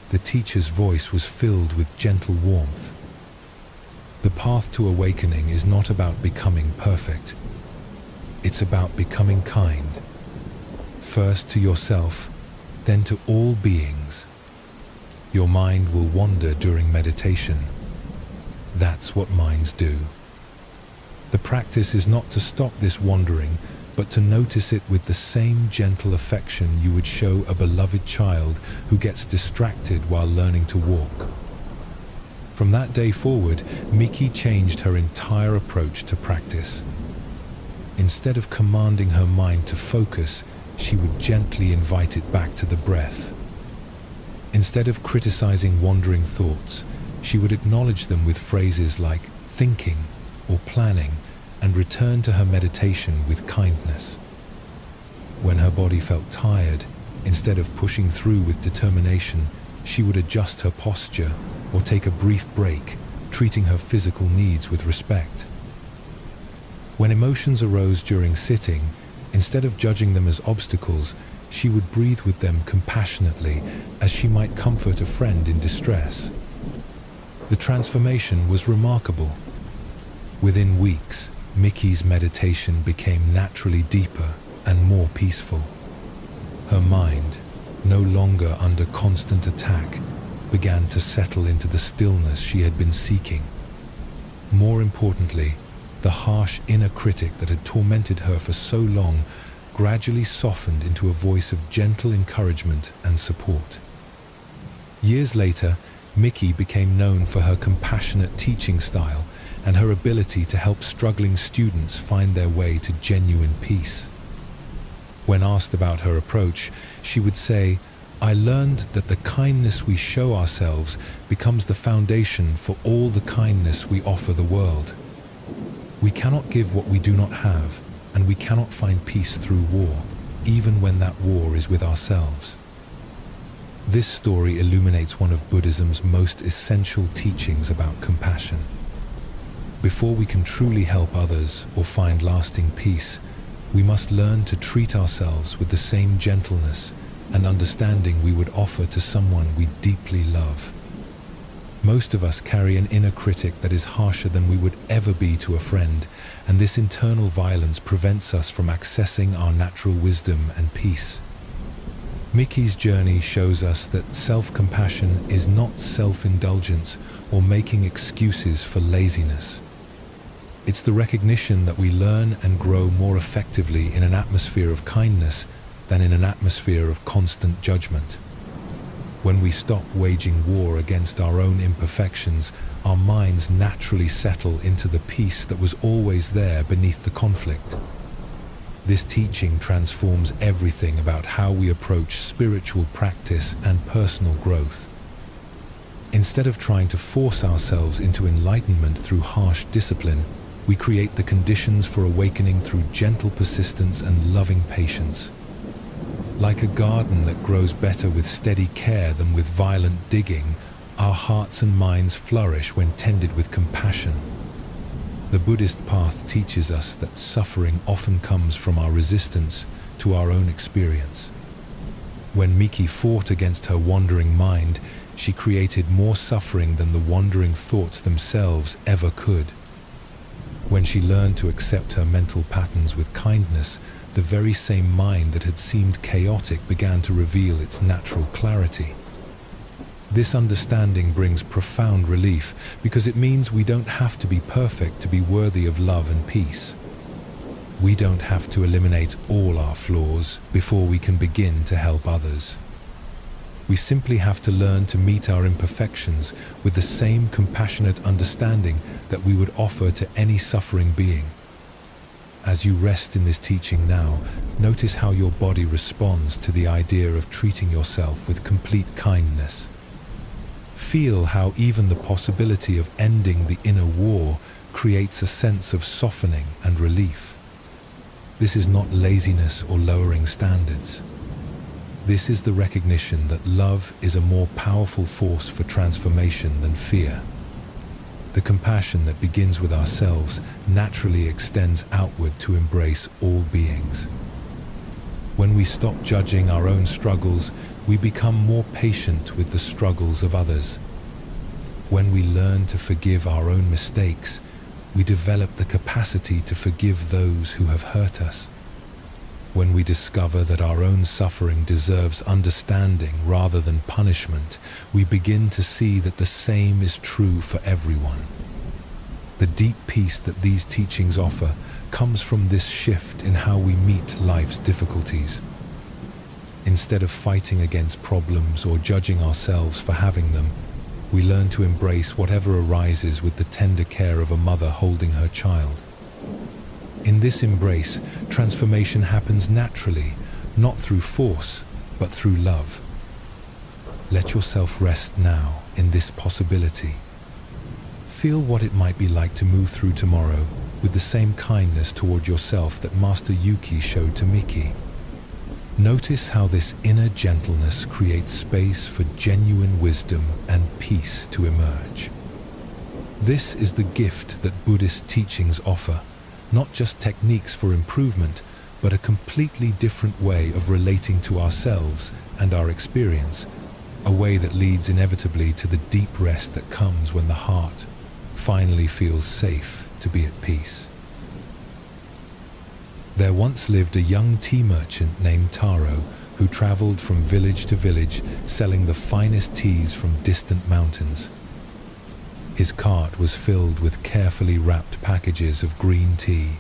The teacher's voice was filled with gentle warmth. "The path to awakening is not about becoming perfect. It's about becoming kind, first to yourself then to all beings. Your mind will wander during meditation. That's what minds do. The practice is not to stop this wandering, but to notice it with the same gentle affection you would show a beloved child who gets distracted while learning to walk. From that day forward, Miki changed her entire approach to practice. Instead of commanding her mind to focus, she would gently invite it back to the breath. Instead of criticizing wandering thoughts, she would acknowledge them with phrases like thinking or planning and return to her meditation with kindness. When her body felt tired, instead of pushing through with determination, she would adjust her posture or take a brief break, treating her physical needs with respect. When emotions arose during sitting, instead of judging them as obstacles, she would breathe with them compassionately as she might comfort a friend in distress. The transformation was remarkable. Within weeks, Miki's meditation became naturally deeper and more peaceful. Her mind, no longer under constant attack, began to settle into the stillness she had been seeking. More importantly, the harsh inner critic that had tormented her for so long gradually softened into a voice of gentle encouragement and support. Years later, Miki became known for her compassionate teaching style and her ability to help struggling students find their way to genuine peace. When asked about her approach, she would say, "I learned that the kindness we show ourselves becomes the foundation for all the kindness we offer the world. We cannot give what we do not have, and we cannot find peace through war, even when that war is with ourselves." This story illuminates one of Buddhism's most essential teachings about compassion. Before we can truly help others or find lasting peace, we must learn to treat ourselves with the same gentleness and understanding we would offer to someone we deeply love. Most of us carry an inner critic that is harsher than we would ever be to a friend, and this internal violence prevents us from accessing our natural wisdom and peace. Miki's journey shows us that self-compassion is not self-indulgence or making excuses for laziness. It's the recognition that we learn and grow more effectively in an atmosphere of kindness than in an atmosphere of constant judgment. When we stop waging war against our own imperfections, our minds naturally settle into the peace that was always there beneath the conflict. This teaching transforms everything about how we approach spiritual practice and personal growth. Instead of trying to force ourselves into enlightenment through harsh discipline, we create the conditions for awakening through gentle persistence and loving patience. Like a garden that grows better with steady care than with violent digging, our hearts and minds flourish when tended with compassion. The Buddhist path teaches us that suffering often comes from our resistance to our own experience. When Miki fought against her wandering mind, she created more suffering than the wandering thoughts themselves ever could. When she learned to accept her mental patterns with kindness, the very same mind that had seemed chaotic began to reveal its natural clarity. This understanding brings profound relief because it means we don't have to be perfect to be worthy of love and peace. We don't have to eliminate all our flaws before we can begin to help others. We simply have to learn to meet our imperfections with the same compassionate understanding that we would offer to any suffering being. As you rest in this teaching now, notice how your body responds to the idea of treating yourself with complete kindness. Feel how even the possibility of ending the inner war creates a sense of softening and relief. This is not laziness or lowering standards. This is the recognition that love is a more powerful force for transformation than fear. The compassion that begins with ourselves naturally extends outward to embrace all beings. When we stop judging our own struggles, we become more patient with the struggles of others. When we learn to forgive our own mistakes, we develop the capacity to forgive those who have hurt us. When we discover that our own suffering deserves understanding rather than punishment, we begin to see that the same is true for everyone. The deep peace that these teachings offer comes from this shift in how we meet life's difficulties. Instead of fighting against problems or judging ourselves for having them, we learn to embrace whatever arises with the tender care of a mother holding her child. In this embrace, transformation happens naturally, not through force, but through love. Let yourself rest now in this possibility. Feel what it might be like to move through tomorrow with the same kindness toward yourself that Master Yuki showed to Miki. Notice how this inner gentleness creates space for genuine wisdom and peace to emerge. This is the gift that Buddhist teachings offer, not just techniques for improvement, but a completely different way of relating to ourselves and our experience, a way that leads inevitably to the deep rest that comes when the heart finally feels safe to be at peace. There once lived a young tea merchant named Taro who traveled from village to village selling the finest teas from distant mountains. His cart was filled with carefully wrapped packages of green tea,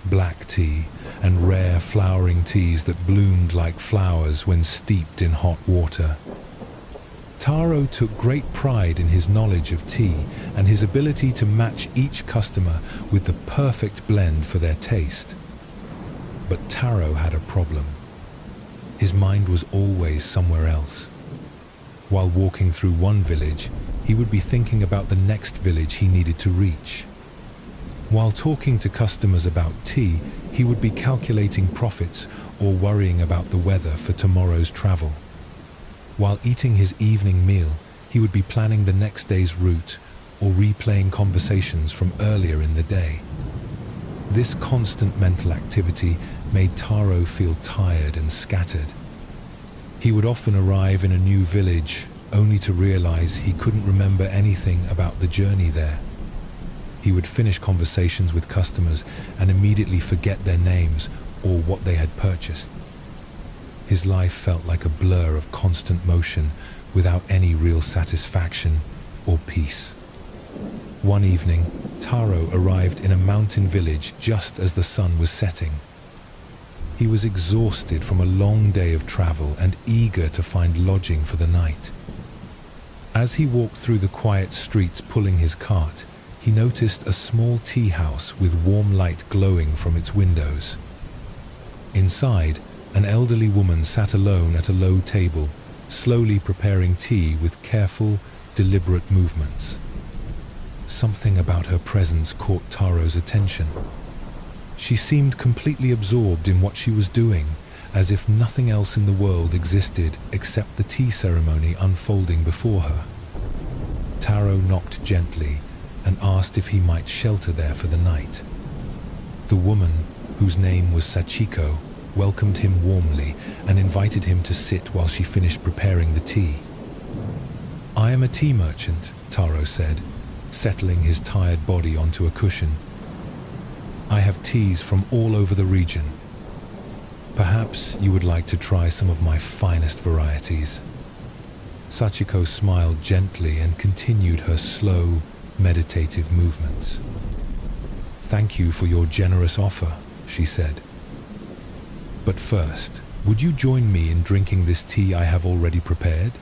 black tea, and rare flowering teas that bloomed like flowers when steeped in hot water. Taro took great pride in his knowledge of tea and his ability to match each customer with the perfect blend for their taste. But Taro had a problem. His mind was always somewhere else. While walking through one village, he would be thinking about the next village he needed to reach. While talking to customers about tea, he would be calculating profits or worrying about the weather for tomorrow's travel. While eating his evening meal, he would be planning the next day's route or replaying conversations from earlier in the day. This constant mental activity made Taro feel tired and scattered. He would often arrive in a new village only to realize he couldn't remember anything about the journey there. He would finish conversations with customers and immediately forget their names or what they had purchased. His life felt like a blur of constant motion without any real satisfaction or peace. One evening, Taro arrived in a mountain village just as the sun was setting. He was exhausted from a long day of travel and eager to find lodging for the night. As he walked through the quiet streets pulling his cart, he noticed a small tea house with warm light glowing from its windows. Inside, an elderly woman sat alone at a low table, slowly preparing tea with careful, deliberate movements. Something about her presence caught Taro's attention. She seemed completely absorbed in what she was doing, as if nothing else in the world existed except the tea ceremony unfolding before her. Taro knocked gently and asked if he might shelter there for the night. The woman, whose name was Sachiko, welcomed him warmly and invited him to sit while she finished preparing the tea. "I am a tea merchant," Taro said, settling his tired body onto a cushion. "I have teas from all over the region. Perhaps you would like to try some of my finest varieties." Sachiko smiled gently and continued her slow, meditative movements. "Thank you for your generous offer," she said. "But first, would you join me in drinking this tea I have already prepared?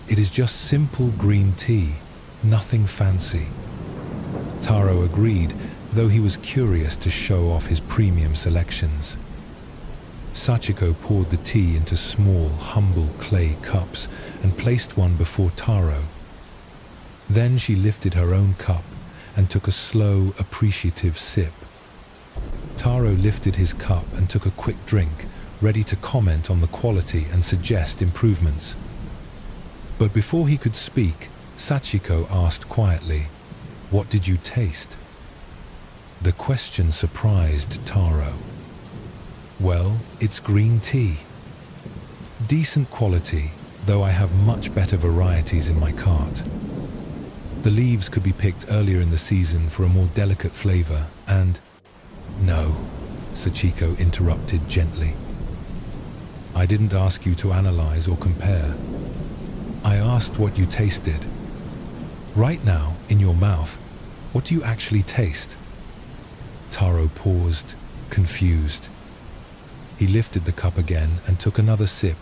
It is just simple green tea, nothing fancy." Taro agreed, though he was curious to show off his premium selections. Sachiko poured the tea into small, humble clay cups and placed one before Taro. Then she lifted her own cup and took a slow, appreciative sip. Taro lifted his cup and took a quick drink, ready to comment on the quality and suggest improvements. But before he could speak, Sachiko asked quietly, "What did you taste?" The question surprised Taro. "Well, it's green tea. Decent quality, though I have much better varieties in my cart. The leaves could be picked earlier in the season for a more delicate flavor, and..." "No," Sachiko interrupted gently. I didn't ask you to analyze or compare. I asked what you tasted. Right now, in your mouth, what do you actually taste? Taro paused, confused. He lifted the cup again and took another sip,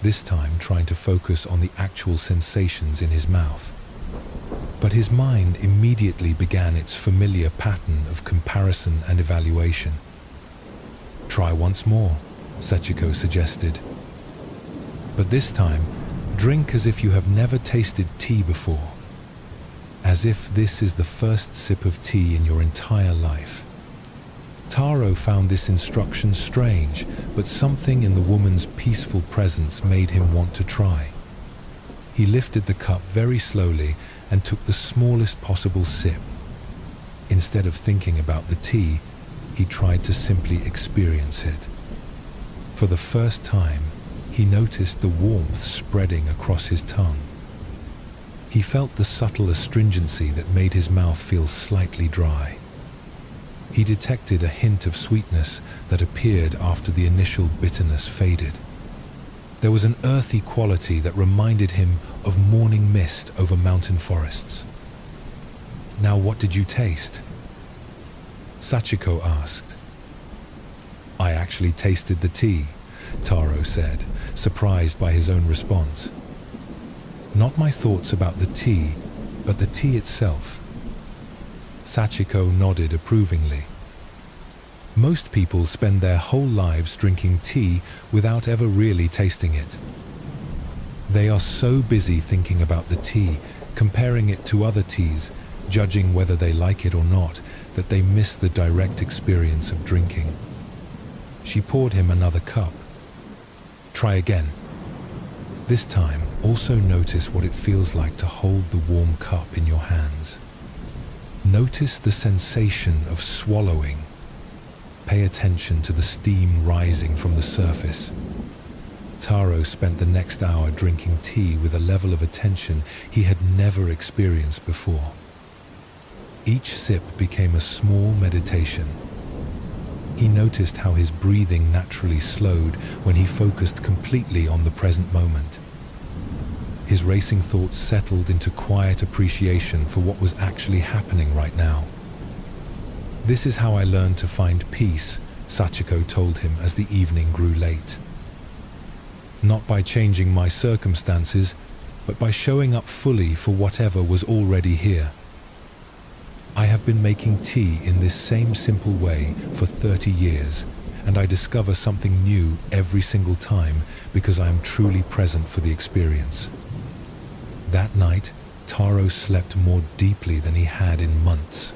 this time trying to focus on the actual sensations in his mouth. But his mind immediately began its familiar pattern of comparison and evaluation. Try once more, Sachiko suggested. But this time, drink as if you have never tasted tea before. As if this is the first sip of tea in your entire life. Taro found this instruction strange, but something in the woman's peaceful presence made him want to try. He lifted the cup very slowly and took the smallest possible sip. Instead of thinking about the tea, he tried to simply experience it. For the first time, he noticed the warmth spreading across his tongue. He felt the subtle astringency that made his mouth feel slightly dry. He detected a hint of sweetness that appeared after the initial bitterness faded. There was an earthy quality that reminded him of morning mist over mountain forests. Now what did you taste? Sachiko asked. I actually tasted the tea, Taro said, surprised by his own response. Not my thoughts about the tea, but the tea itself. Sachiko nodded approvingly. Most people spend their whole lives drinking tea without ever really tasting it. They are so busy thinking about the tea, comparing it to other teas, judging whether they like it or not, that they miss the direct experience of drinking. She poured him another cup. Try again. This time, also notice what it feels like to hold the warm cup in your hands. Notice the sensation of swallowing. Pay attention to the steam rising from the surface. Taro spent the next hour drinking tea with a level of attention he had never experienced before. Each sip became a small meditation. He noticed how his breathing naturally slowed when he focused completely on the present moment. His racing thoughts settled into quiet appreciation for what was actually happening right now. This is how I learned to find peace, Sachiko told him as the evening grew late. Not by changing my circumstances, but by showing up fully for whatever was already here. I have been making tea in this same simple way for 30 years, and I discover something new every single time because I am truly present for the experience. That night, Taro slept more deeply than he had in months.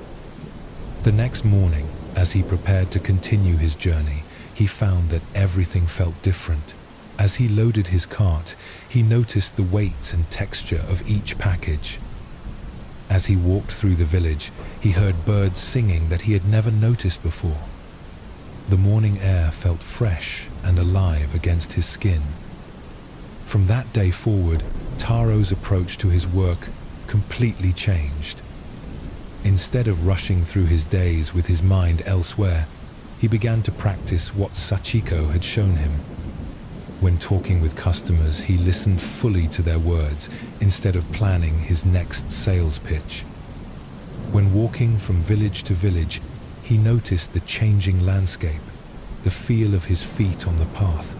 The next morning, as he prepared to continue his journey, he found that everything felt different. As he loaded his cart, he noticed the weight and texture of each package. As he walked through the village, he heard birds singing that he had never noticed before. The morning air felt fresh and alive against his skin. From that day forward, Taro's approach to his work completely changed. Instead of rushing through his days with his mind elsewhere, he began to practice what Sachiko had shown him. When talking with customers, he listened fully to their words instead of planning his next sales pitch. When walking from village to village, he noticed the changing landscape, the feel of his feet on the path,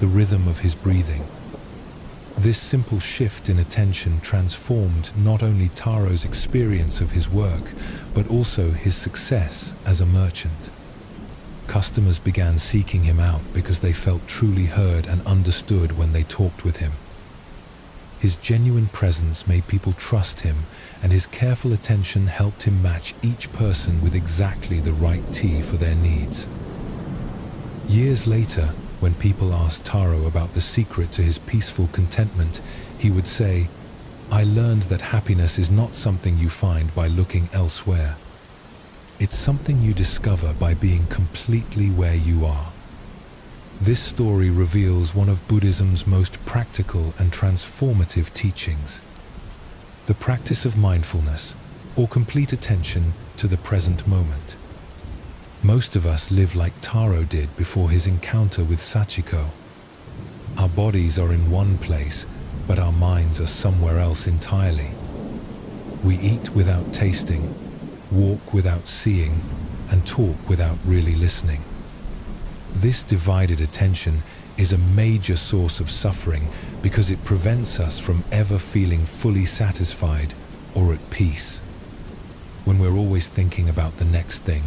the rhythm of his breathing. This simple shift in attention transformed not only Taro's experience of his work, but also his success as a merchant. Customers began seeking him out because they felt truly heard and understood when they talked with him. His genuine presence made people trust him, and his careful attention helped him match each person with exactly the right tea for their needs. Years later, when people asked Taro about the secret to his peaceful contentment, he would say, "I learned that happiness is not something you find by looking elsewhere. It's something you discover by being completely where you are." This story reveals one of Buddhism's most practical and transformative teachings: the practice of mindfulness, or complete attention to the present moment. Most of us live like Taro did before his encounter with Sachiko. Our bodies are in one place, but our minds are somewhere else entirely. We eat without tasting, walk without seeing, and talk without really listening. This divided attention is a major source of suffering because it prevents us from ever feeling fully satisfied or at peace. When we're always thinking about the next thing,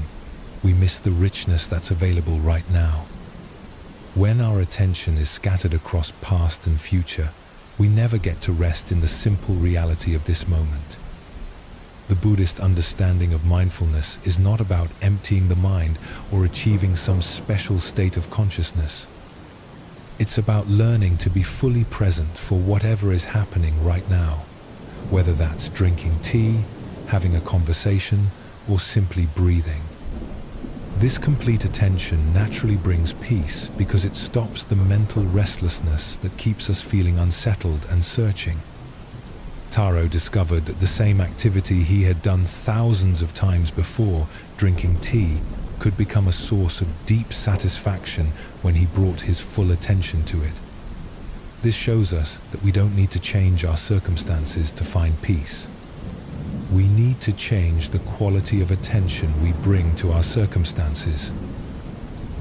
we miss the richness that's available right now. When our attention is scattered across past and future, we never get to rest in the simple reality of this moment. The Buddhist understanding of mindfulness is not about emptying the mind or achieving some special state of consciousness. It's about learning to be fully present for whatever is happening right now, whether that's drinking tea, having a conversation, or simply breathing. This complete attention naturally brings peace because it stops the mental restlessness that keeps us feeling unsettled and searching. Taro discovered that the same activity he had done thousands of times before, drinking tea, could become a source of deep satisfaction when he brought his full attention to it. This shows us that we don't need to change our circumstances to find peace. We need to change the quality of attention we bring to our circumstances.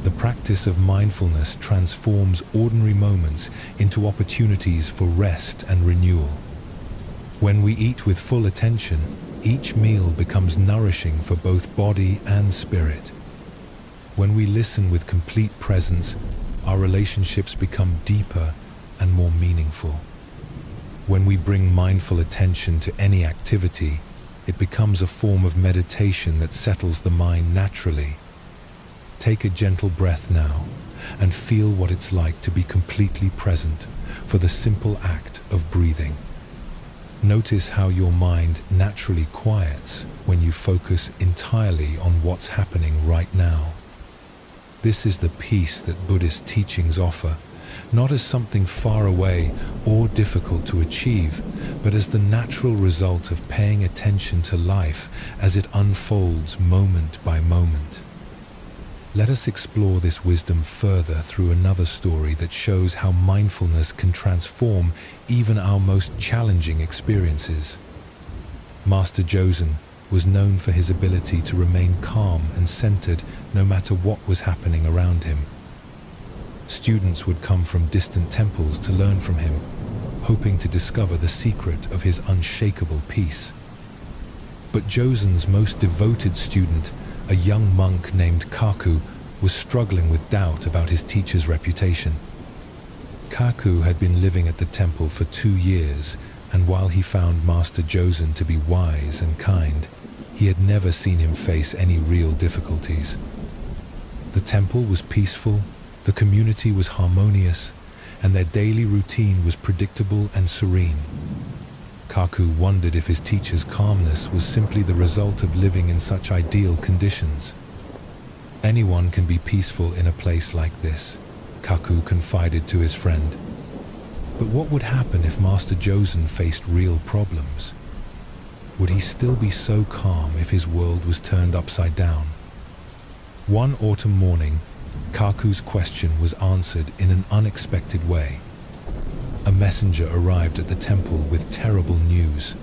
The practice of mindfulness transforms ordinary moments into opportunities for rest and renewal. When we eat with full attention, each meal becomes nourishing for both body and spirit. When we listen with complete presence, our relationships become deeper and more meaningful. When we bring mindful attention to any activity, it becomes a form of meditation that settles the mind naturally. Take a gentle breath now and feel what it's like to be completely present for the simple act of breathing. Notice how your mind naturally quiets when you focus entirely on what's happening right now. This is the peace that Buddhist teachings offer, not as something far away or difficult to achieve, but as the natural result of paying attention to life as it unfolds moment by moment. Let us explore this wisdom further through another story that shows how mindfulness can transform even our most challenging experiences. Master Josen was known for his ability to remain calm and centered no matter what was happening around him. Students would come from distant temples to learn from him, hoping to discover the secret of his unshakable peace. But Josen's most devoted student, a young monk named Kaku, was struggling with doubt about his teacher's reputation. Kaku had been living at the temple for 2 years, and while he found Master Josen to be wise and kind, he had never seen him face any real difficulties. The temple was peaceful, the community was harmonious, and their daily routine was predictable and serene. Kaku wondered if his teacher's calmness was simply the result of living in such ideal conditions. Anyone can be peaceful in a place like this, Kaku confided to his friend. But what would happen if Master Josen faced real problems? Would he still be so calm if his world was turned upside down? One autumn morning, Kaku's question was answered in an unexpected way. A messenger arrived at the temple with terrible news.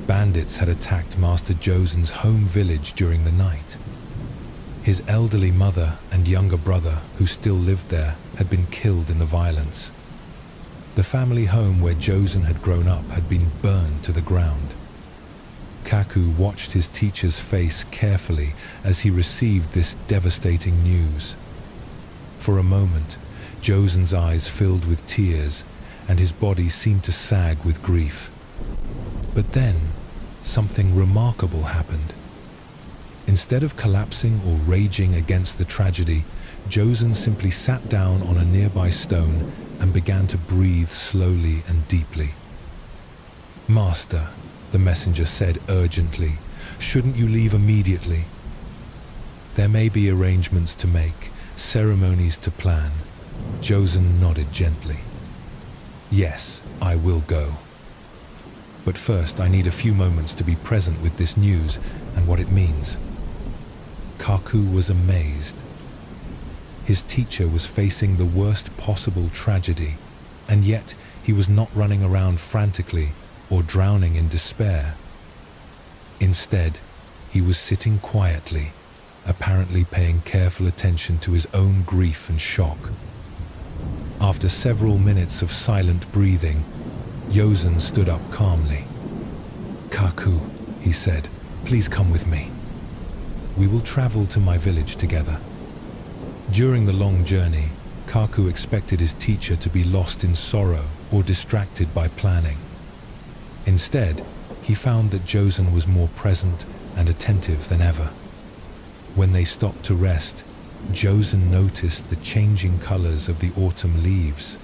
Bandits had attacked Master Josen's home village during the night. His elderly mother and younger brother, who still lived there, had been killed in the violence. The family home where Josen had grown up had been burned to the ground. Kaku watched his teacher's face carefully as he received this devastating news. For a moment, Josen's eyes filled with tears, and his body seemed to sag with grief. But then, something remarkable happened. Instead of collapsing or raging against the tragedy, Josen simply sat down on a nearby stone and began to breathe slowly and deeply. "Master," the messenger said urgently, "shouldn't you leave immediately? There may be arrangements to make, ceremonies to plan." Josen nodded gently. "Yes, I will go. But first I need a few moments to be present with this news and what it means." Kaku was amazed. His teacher was facing the worst possible tragedy, and yet he was not running around frantically or drowning in despair. Instead, he was sitting quietly, apparently paying careful attention to his own grief and shock. After several minutes of silent breathing, Yozen stood up calmly. "Kaku," he said, "please come with me. We will travel to my village together." During the long journey, Kaku expected his teacher to be lost in sorrow or distracted by planning. Instead, he found that Josen was more present and attentive than ever. When they stopped to rest, Josen noticed the changing colors of the autumn leaves.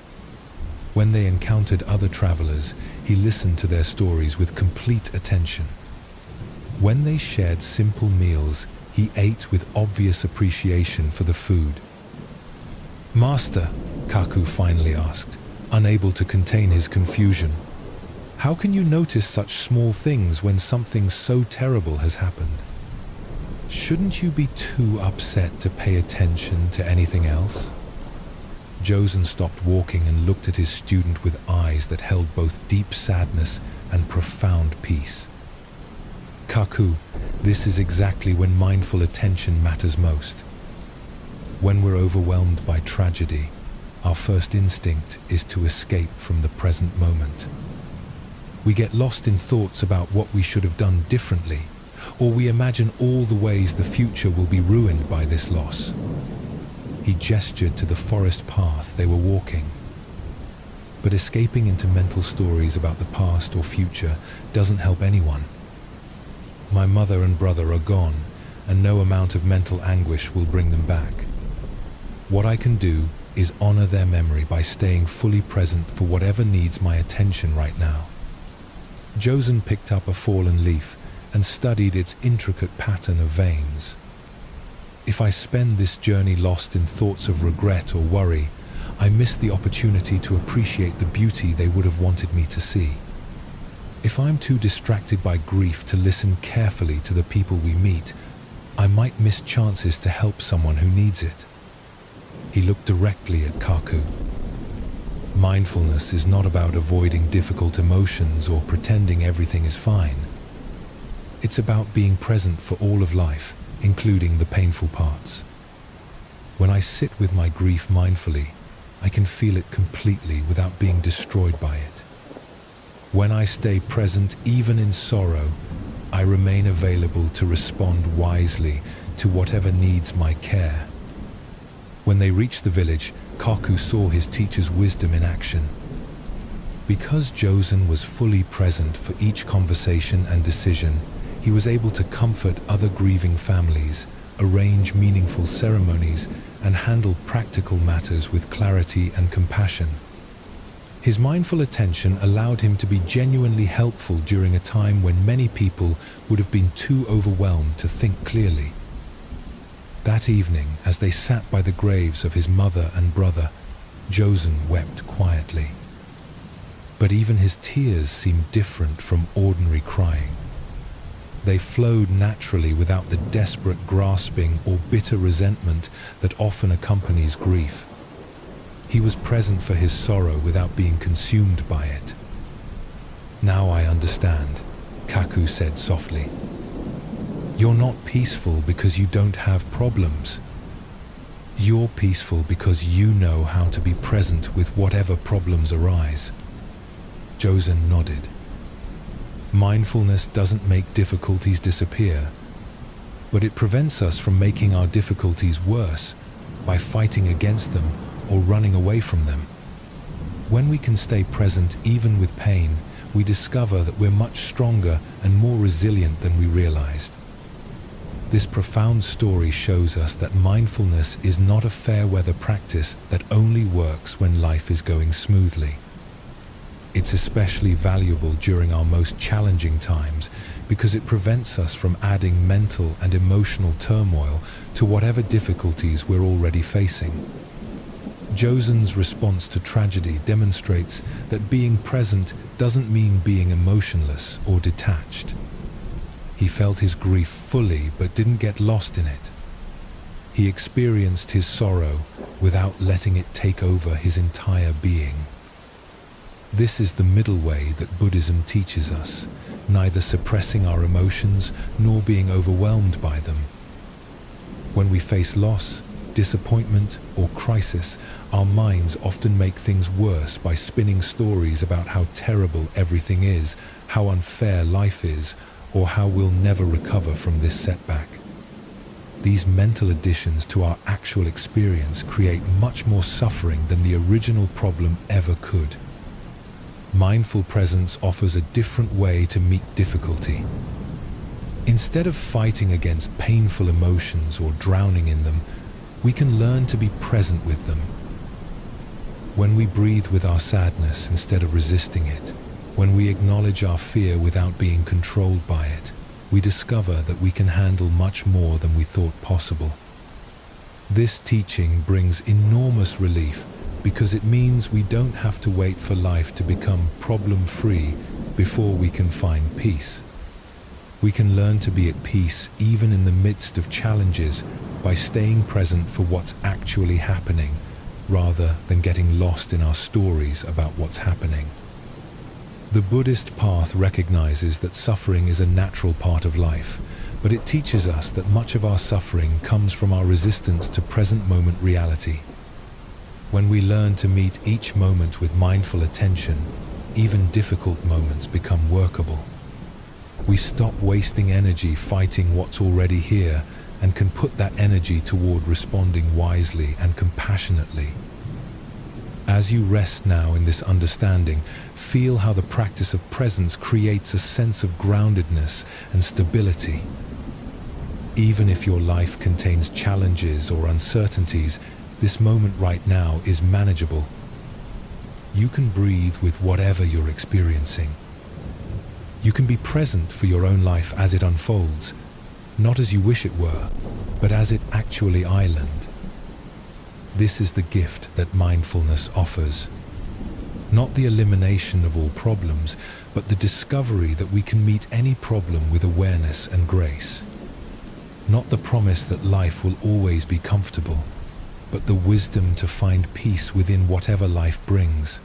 When they encountered other travelers, he listened to their stories with complete attention. When they shared simple meals, he ate with obvious appreciation for the food. "Master," Kaku finally asked, unable to contain his confusion, "how can you notice such small things when something so terrible has happened? Shouldn't you be too upset to pay attention to anything else?" Josen stopped walking and looked at his student with eyes that held both deep sadness and profound peace. "Kaku, this is exactly when mindful attention matters most. When we're overwhelmed by tragedy, our first instinct is to escape from the present moment. We get lost in thoughts about what we should have done differently, or we imagine all the ways the future will be ruined by this loss." He gestured to the forest path they were walking. But escaping into mental stories about the past or future doesn't help anyone. My mother and brother are gone, and no amount of mental anguish will bring them back. What I can do is honor their memory by staying fully present for whatever needs my attention right now. Josen picked up a fallen leaf and studied its intricate pattern of veins. If I spend this journey lost in thoughts of regret or worry, I miss the opportunity to appreciate the beauty they would have wanted me to see. If I'm too distracted by grief to listen carefully to the people we meet, I might miss chances to help someone who needs it. He looked directly at Kaku. Mindfulness is not about avoiding difficult emotions or pretending everything is fine. It's about being present for all of life, including the painful parts. When I sit with my grief mindfully, I can feel it completely without being destroyed by it. When I stay present even in sorrow, I remain available to respond wisely to whatever needs my care. When they reached the village, Kaku saw his teacher's wisdom in action. Because Josen was fully present for each conversation and decision, he was able to comfort other grieving families, arrange meaningful ceremonies, and handle practical matters with clarity and compassion. His mindful attention allowed him to be genuinely helpful during a time when many people would have been too overwhelmed to think clearly. That evening, as they sat by the graves of his mother and brother, Josen wept quietly. But even his tears seemed different from ordinary crying. They flowed naturally without the desperate grasping or bitter resentment that often accompanies grief. He was present for his sorrow without being consumed by it. "Now I understand," Kaku said softly. "You're not peaceful because you don't have problems. You're peaceful because you know how to be present with whatever problems arise." Josen nodded. Mindfulness doesn't make difficulties disappear, but it prevents us from making our difficulties worse by fighting against them or running away from them. When we can stay present even with pain, we discover that we're much stronger and more resilient than we realized. This profound story shows us that mindfulness is not a fair-weather practice that only works when life is going smoothly. It's especially valuable during our most challenging times because it prevents us from adding mental and emotional turmoil to whatever difficulties we're already facing. Josen's response to tragedy demonstrates that being present doesn't mean being emotionless or detached. He felt his grief fully but didn't get lost in it. He experienced his sorrow without letting it take over his entire being. This is the middle way that Buddhism teaches us, neither suppressing our emotions nor being overwhelmed by them. When we face loss, disappointment, or crisis, our minds often make things worse by spinning stories about how terrible everything is, how unfair life is, or how we'll never recover from this setback. These mental additions to our actual experience create much more suffering than the original problem ever could. Mindful presence offers a different way to meet difficulty. Instead of fighting against painful emotions or drowning in them, we can learn to be present with them. When we breathe with our sadness instead of resisting it, when we acknowledge our fear without being controlled by it, we discover that we can handle much more than we thought possible. This teaching brings enormous relief because it means we don't have to wait for life to become problem-free before we can find peace. We can learn to be at peace even in the midst of challenges by staying present for what's actually happening, rather than getting lost in our stories about what's happening. The Buddhist path recognizes that suffering is a natural part of life, but it teaches us that much of our suffering comes from our resistance to present moment reality. When we learn to meet each moment with mindful attention, even difficult moments become workable. We stop wasting energy fighting what's already here and can put that energy toward responding wisely and compassionately. As you rest now in this understanding, feel how the practice of presence creates a sense of groundedness and stability. Even if your life contains challenges or uncertainties, this moment right now is manageable. You can breathe with whatever you're experiencing. You can be present for your own life as it unfolds, not as you wish it were, but as it actually island. This is the gift that mindfulness offers. Not the elimination of all problems, but the discovery that we can meet any problem with awareness and grace. Not the promise that life will always be comfortable, but the wisdom to find peace within whatever life brings.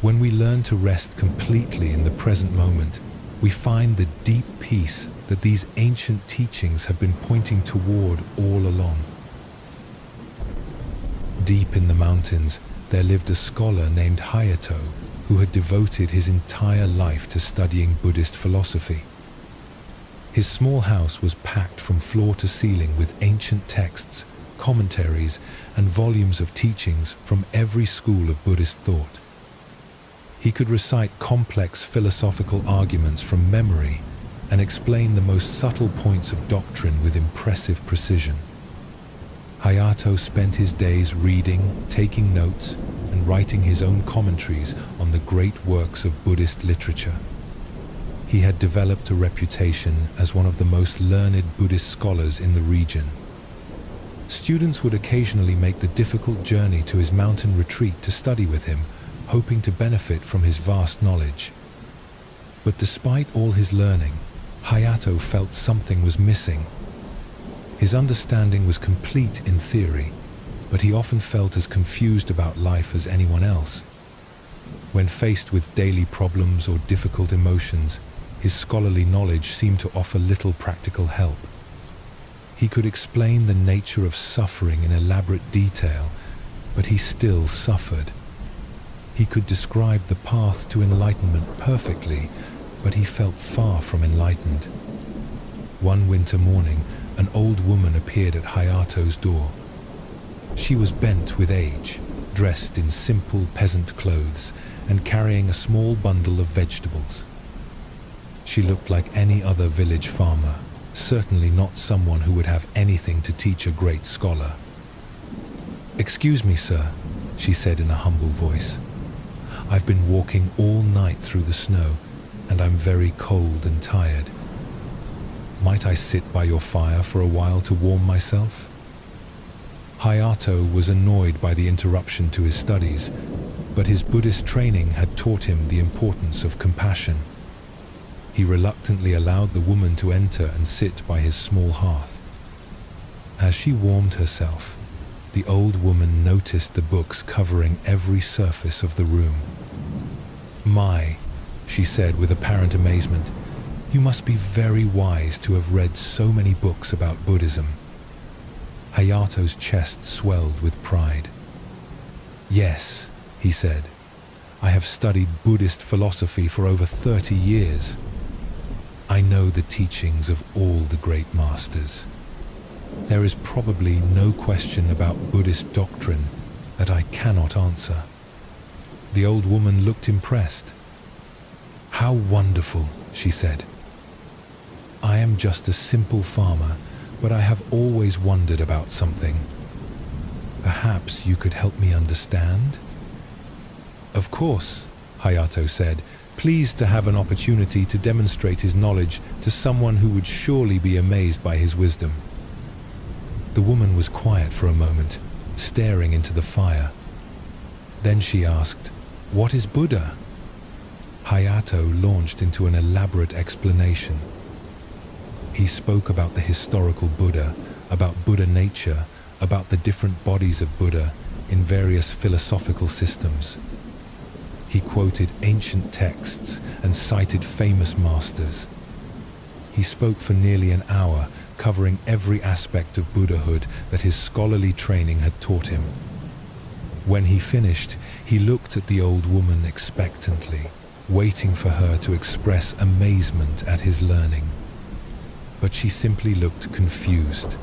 When we learn to rest completely in the present moment, we find the deep peace that these ancient teachings have been pointing toward all along. Deep in the mountains, there lived a scholar named Hayato who had devoted his entire life to studying Buddhist philosophy. His small house was packed from floor to ceiling with ancient texts, commentaries, and volumes of teachings from every school of Buddhist thought. He could recite complex philosophical arguments from memory and explain the most subtle points of doctrine with impressive precision. Hayato spent his days reading, taking notes, and writing his own commentaries on the great works of Buddhist literature. He had developed a reputation as one of the most learned Buddhist scholars in the region. Students would occasionally make the difficult journey to his mountain retreat to study with him, hoping to benefit from his vast knowledge. But despite all his learning, Hayato felt something was missing. His understanding was complete in theory, but he often felt as confused about life as anyone else. When faced with daily problems or difficult emotions, his scholarly knowledge seemed to offer little practical help. He could explain the nature of suffering in elaborate detail, but he still suffered. He could describe the path to enlightenment perfectly, but he felt far from enlightened. One winter morning, an old woman appeared at Hayato's door. She was bent with age, dressed in simple peasant clothes, and carrying a small bundle of vegetables. She looked like any other village farmer, certainly not someone who would have anything to teach a great scholar. "Excuse me, sir," she said in a humble voice. "I've been walking all night through the snow, and I'm very cold and tired. Might I sit by your fire for a while to warm myself?" Hayato was annoyed by the interruption to his studies, but his Buddhist training had taught him the importance of compassion. He reluctantly allowed the woman to enter and sit by his small hearth. As she warmed herself, the old woman noticed the books covering every surface of the room. "My," she said with apparent amazement, "you must be very wise to have read so many books about Buddhism." Hayato's chest swelled with pride. "Yes," he said, "I have studied Buddhist philosophy for over 30 years. I know the teachings of all the great masters. There is probably no question about Buddhist doctrine that I cannot answer." The old woman looked impressed. "How wonderful," she said. "I am just a simple farmer, but I have always wondered about something. Perhaps you could help me understand?" "Of course," Hayato said, pleased to have an opportunity to demonstrate his knowledge to someone who would surely be amazed by his wisdom. The woman was quiet for a moment, staring into the fire. Then she asked, "What is Buddha?" Hayato launched into an elaborate explanation. He spoke about the historical Buddha, about Buddha nature, about the different bodies of Buddha in various philosophical systems. He quoted ancient texts and cited famous masters. He spoke for nearly an hour, covering every aspect of Buddhahood that his scholarly training had taught him. When he finished, he looked at the old woman expectantly, waiting for her to express amazement at his learning. But she simply looked confused.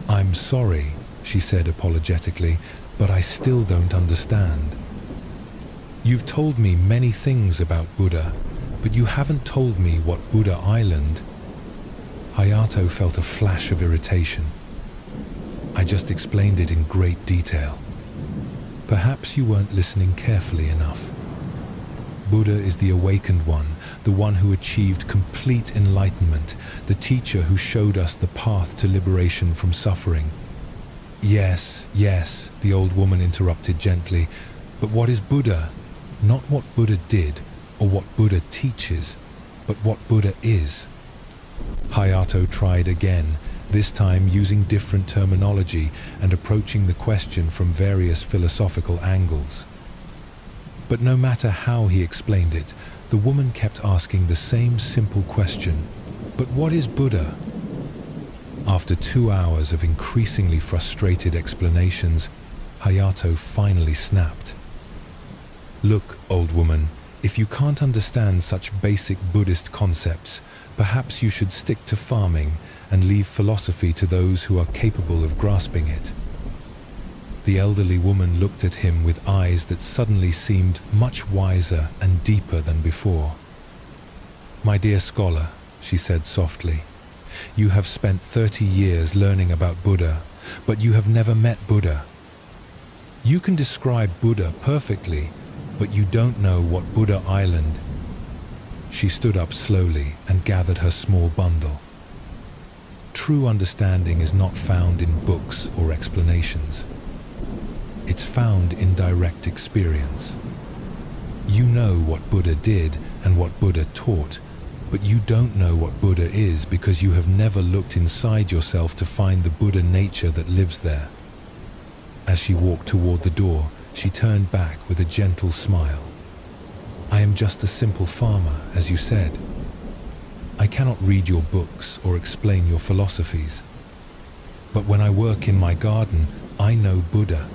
"I'm sorry," she said apologetically, "but I still don't understand. You've told me many things about Buddha, but you haven't told me what Buddha Island." Hayato felt a flash of irritation. "I just explained it in great detail. Perhaps you weren't listening carefully enough. Buddha is the awakened one, the one who achieved complete enlightenment, the teacher who showed us the path to liberation from suffering." Yes, the old woman interrupted gently, "but what is Buddha? Not what Buddha did or what Buddha teaches, but what Buddha is." Hayato tried again, this time using different terminology and approaching the question from various philosophical angles. But no matter how he explained it, the woman kept asking the same simple question, "But what is Buddha?" After 2 hours of increasingly frustrated explanations, Hayato finally snapped. "Look, old woman, if you can't understand such basic Buddhist concepts, perhaps you should stick to farming and leave philosophy to those who are capable of grasping it." The elderly woman looked at him with eyes that suddenly seemed much wiser and deeper than before. "My dear scholar," she said softly, "you have spent 30 years learning about Buddha, but you have never met Buddha. You can describe Buddha perfectly, but you don't know what Buddha Island." She stood up slowly and gathered her small bundle. True understanding is not found in books or explanations. It's found in direct experience. You know what Buddha did and what Buddha taught, but you don't know what Buddha is because you have never looked inside yourself to find the Buddha nature that lives there. As she walked toward the door, she turned back with a gentle smile. "I am just a simple farmer, as you said. I cannot read your books or explain your philosophies. But when I work in my garden, I know Buddha.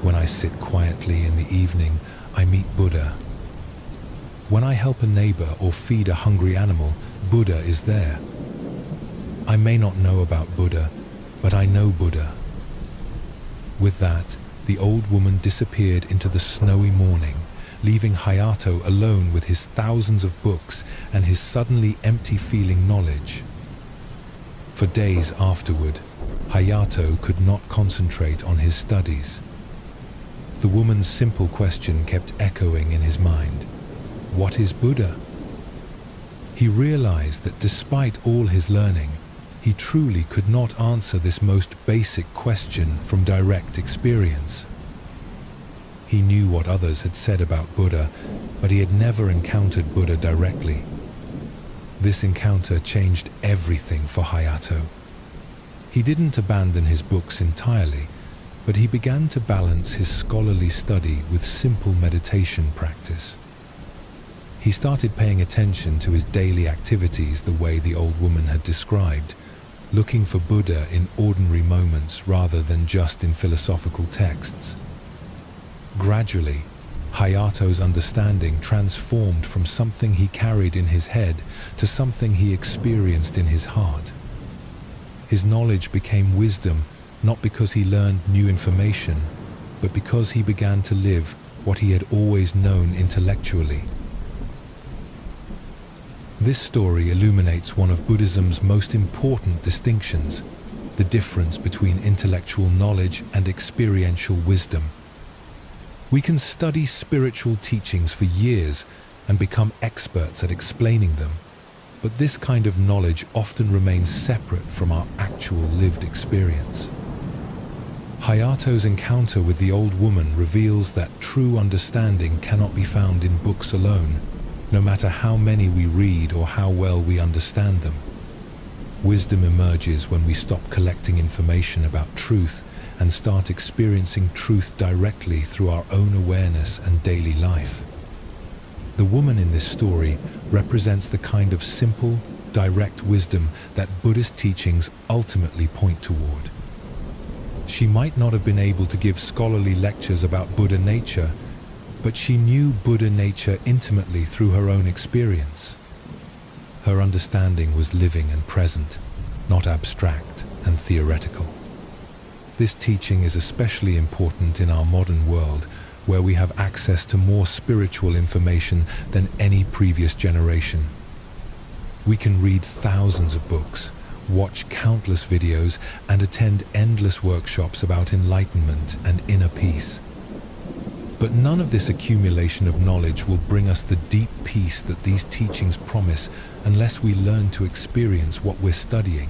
When I sit quietly in the evening, I meet Buddha. When I help a neighbor or feed a hungry animal, Buddha is there. I may not know about Buddha, but I know Buddha." With that, the old woman disappeared into the snowy morning, leaving Hayato alone with his thousands of books and his suddenly empty-feeling knowledge. For days afterward, Hayato could not concentrate on his studies. The woman's simple question kept echoing in his mind. What is Buddha? He realized that despite all his learning, he truly could not answer this most basic question from direct experience. He knew what others had said about Buddha, but he had never encountered Buddha directly. This encounter changed everything for Hayato. He didn't abandon his books entirely, but he began to balance his scholarly study with simple meditation practice. He started paying attention to his daily activities the way the old woman had described, looking for Buddha in ordinary moments rather than just in philosophical texts. Gradually, Hayato's understanding transformed from something he carried in his head to something he experienced in his heart. His knowledge became wisdom not because he learned new information, but because he began to live what he had always known intellectually. This story illuminates one of Buddhism's most important distinctions, the difference between intellectual knowledge and experiential wisdom. We can study spiritual teachings for years and become experts at explaining them, but this kind of knowledge often remains separate from our actual lived experience. Hayato's encounter with the old woman reveals that true understanding cannot be found in books alone, no matter how many we read or how well we understand them. Wisdom emerges when we stop collecting information about truth and start experiencing truth directly through our own awareness and daily life. The woman in this story represents the kind of simple, direct wisdom that Buddhist teachings ultimately point toward. She might not have been able to give scholarly lectures about Buddha nature, but she knew Buddha nature intimately through her own experience. Her understanding was living and present, not abstract and theoretical. This teaching is especially important in our modern world, where we have access to more spiritual information than any previous generation. We can read thousands of books, watch countless videos, and attend endless workshops about enlightenment and inner peace. But none of this accumulation of knowledge will bring us the deep peace that these teachings promise unless we learn to experience what we're studying.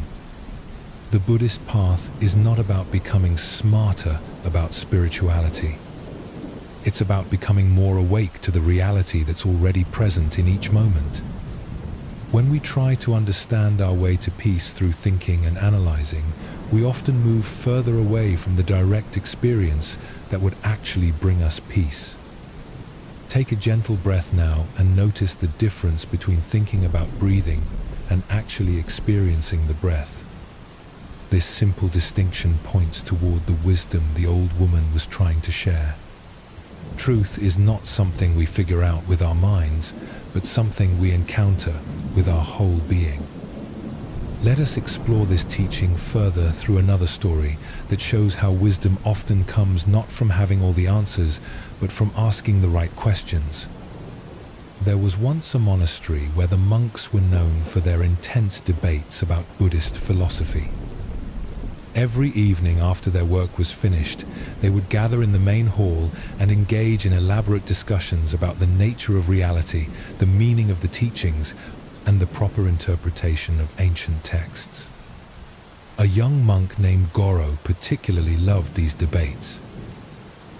The Buddhist path is not about becoming smarter about spirituality. It's about becoming more awake to the reality that's already present in each moment. When we try to understand our way to peace through thinking and analyzing, we often move further away from the direct experience that would actually bring us peace. Take a gentle breath now and notice the difference between thinking about breathing and actually experiencing the breath. This simple distinction points toward the wisdom the old woman was trying to share. Truth is not something we figure out with our minds, but something we encounter with our whole being. Let us explore this teaching further through another story that shows how wisdom often comes not from having all the answers, but from asking the right questions. There was once a monastery where the monks were known for their intense debates about Buddhist philosophy. Every evening after their work was finished, they would gather in the main hall and engage in elaborate discussions about the nature of reality, the meaning of the teachings, and the proper interpretation of ancient texts. A young monk named Goro particularly loved these debates.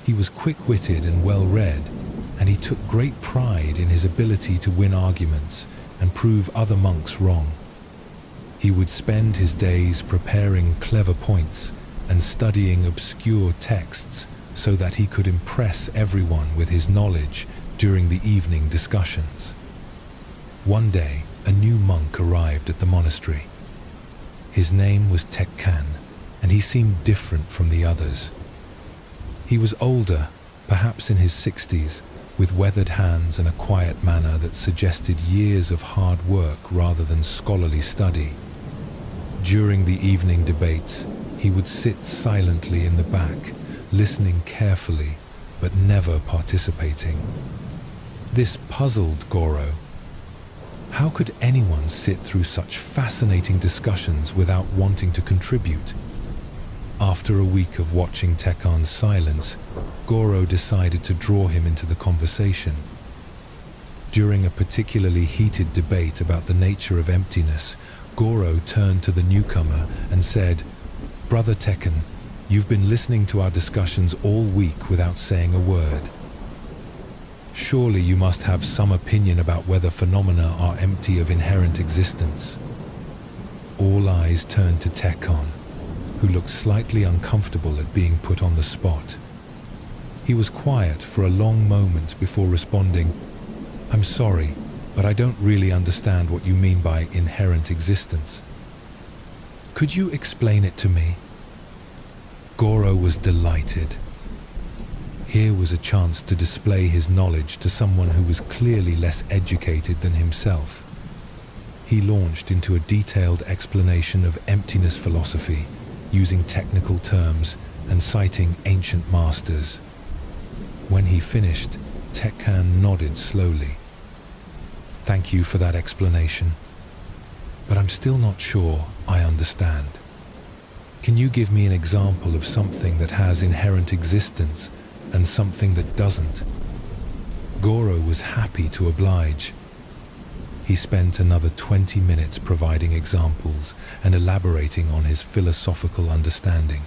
He was quick-witted and well-read, and he took great pride in his ability to win arguments and prove other monks wrong. He would spend his days preparing clever points and studying obscure texts so that he could impress everyone with his knowledge during the evening discussions. One day, a new monk arrived at the monastery. His name was Tekkan, and he seemed different from the others. He was older, perhaps in his 60s, with weathered hands and a quiet manner that suggested years of hard work rather than scholarly study. During the evening debates, he would sit silently in the back, listening carefully, but never participating. This puzzled Goro. How could anyone sit through such fascinating discussions without wanting to contribute? After a week of watching Tekkan's silence, Goro decided to draw him into the conversation. During a particularly heated debate about the nature of emptiness, Goro turned to the newcomer and said, "Brother Tekkan, you've been listening to our discussions all week without saying a word. Surely you must have some opinion about whether phenomena are empty of inherent existence." All eyes turned to Tekkan, who looked slightly uncomfortable at being put on the spot. He was quiet for a long moment before responding, "I'm sorry, but I don't really understand what you mean by inherent existence. Could you explain it to me?" Goro was delighted. Here was a chance to display his knowledge to someone who was clearly less educated than himself. He launched into a detailed explanation of emptiness philosophy, using technical terms and citing ancient masters. When he finished, Tekkan nodded slowly. "Thank you for that explanation, but I'm still not sure I understand. Can you give me an example of something that has inherent existence and something that doesn't?" Goro was happy to oblige. He spent another 20 minutes providing examples and elaborating on his philosophical understanding.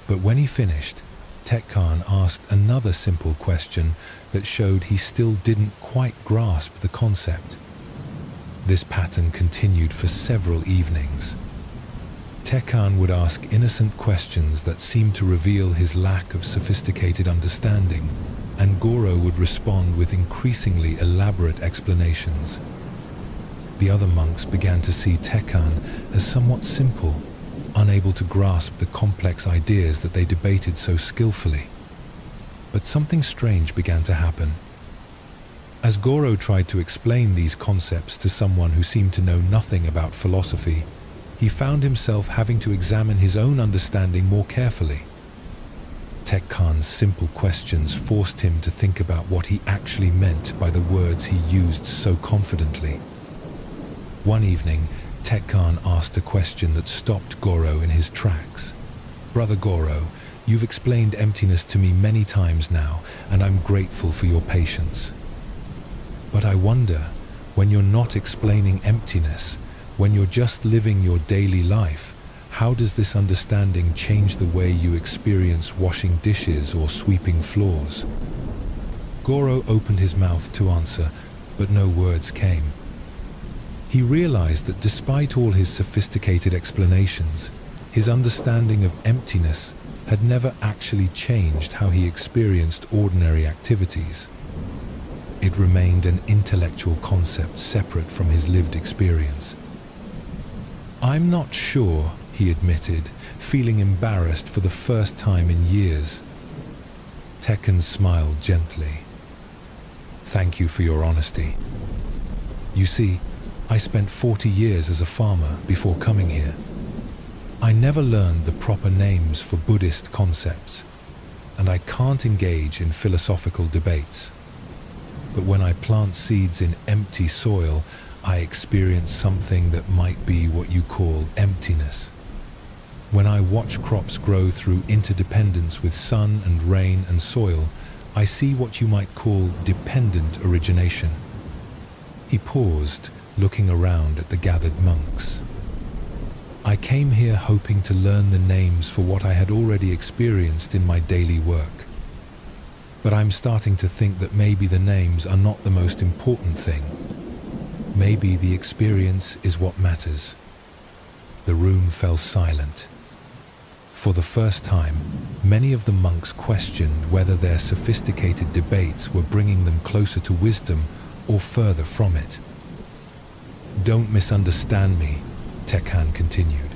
But when he finished, Tekkan asked another simple question that showed he still didn't quite grasp the concept. This pattern continued for several evenings. Tekkan would ask innocent questions that seemed to reveal his lack of sophisticated understanding, and Goro would respond with increasingly elaborate explanations. The other monks began to see Tekkan as somewhat simple, unable to grasp the complex ideas that they debated so skillfully. But something strange began to happen. As Goro tried to explain these concepts to someone who seemed to know nothing about philosophy, he found himself having to examine his own understanding more carefully. Tekkan's simple questions forced him to think about what he actually meant by the words he used so confidently. One evening, Tekkan asked a question that stopped Goro in his tracks. "Brother Goro, you've explained emptiness to me many times now, and I'm grateful for your patience. But I wonder, when you're not explaining emptiness, when you're just living your daily life, how does this understanding change the way you experience washing dishes or sweeping floors?" Goro opened his mouth to answer, but no words came. He realized that despite all his sophisticated explanations, his understanding of emptiness had never actually changed how he experienced ordinary activities. It remained an intellectual concept separate from his lived experience. "I'm not sure," he admitted, feeling embarrassed for the first time in years. Tekkan smiled gently. "Thank you for your honesty. You see, I spent 40 years as a farmer before coming here. I never learned the proper names for Buddhist concepts, and I can't engage in philosophical debates. But when I plant seeds in empty soil, I experience something that might be what you call emptiness. When I watch crops grow through interdependence with sun and rain and soil, I see what you might call dependent origination." He paused, looking around at the gathered monks. "I came here hoping to learn the names for what I had already experienced in my daily work. But I'm starting to think that maybe the names are not the most important thing. Maybe the experience is what matters." The room fell silent. For the first time, many of the monks questioned whether their sophisticated debates were bringing them closer to wisdom or further from it. "Don't misunderstand me," Tekkan continued.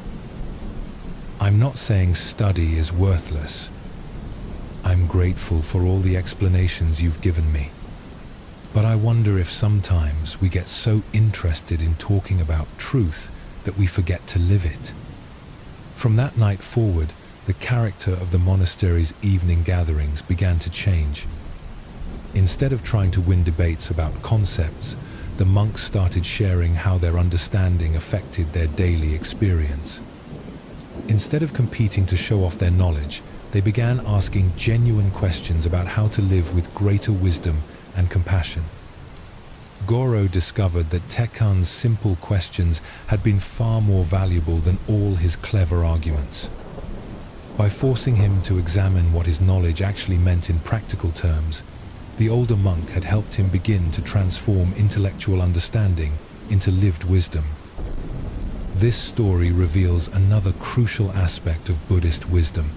"I'm not saying study is worthless. I'm grateful for all the explanations you've given me. But I wonder if sometimes we get so interested in talking about truth that we forget to live it." From that night forward, the character of the monastery's evening gatherings began to change. Instead of trying to win debates about concepts, the monks started sharing how their understanding affected their daily experience. Instead of competing to show off their knowledge, they began asking genuine questions about how to live with greater wisdom and compassion. Goro discovered that Tekkan's simple questions had been far more valuable than all his clever arguments. By forcing him to examine what his knowledge actually meant in practical terms, the older monk had helped him begin to transform intellectual understanding into lived wisdom. This story reveals another crucial aspect of Buddhist wisdom.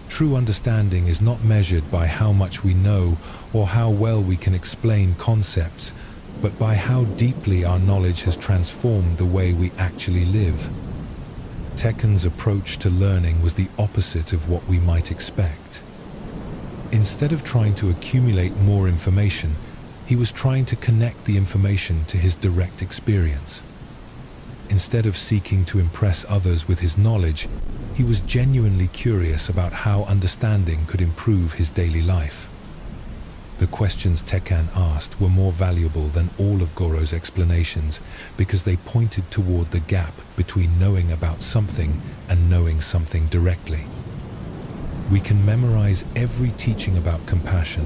True understanding is not measured by how much we know or how well we can explain concepts, but by how deeply our knowledge has transformed the way we actually live. Tekken's approach to learning was the opposite of what we might expect. Instead of trying to accumulate more information, he was trying to connect the information to his direct experience. Instead of seeking to impress others with his knowledge, he was genuinely curious about how understanding could improve his daily life. The questions Tekken asked were more valuable than all of Goro's explanations because they pointed toward the gap between knowing about something and knowing something directly. We can memorize every teaching about compassion,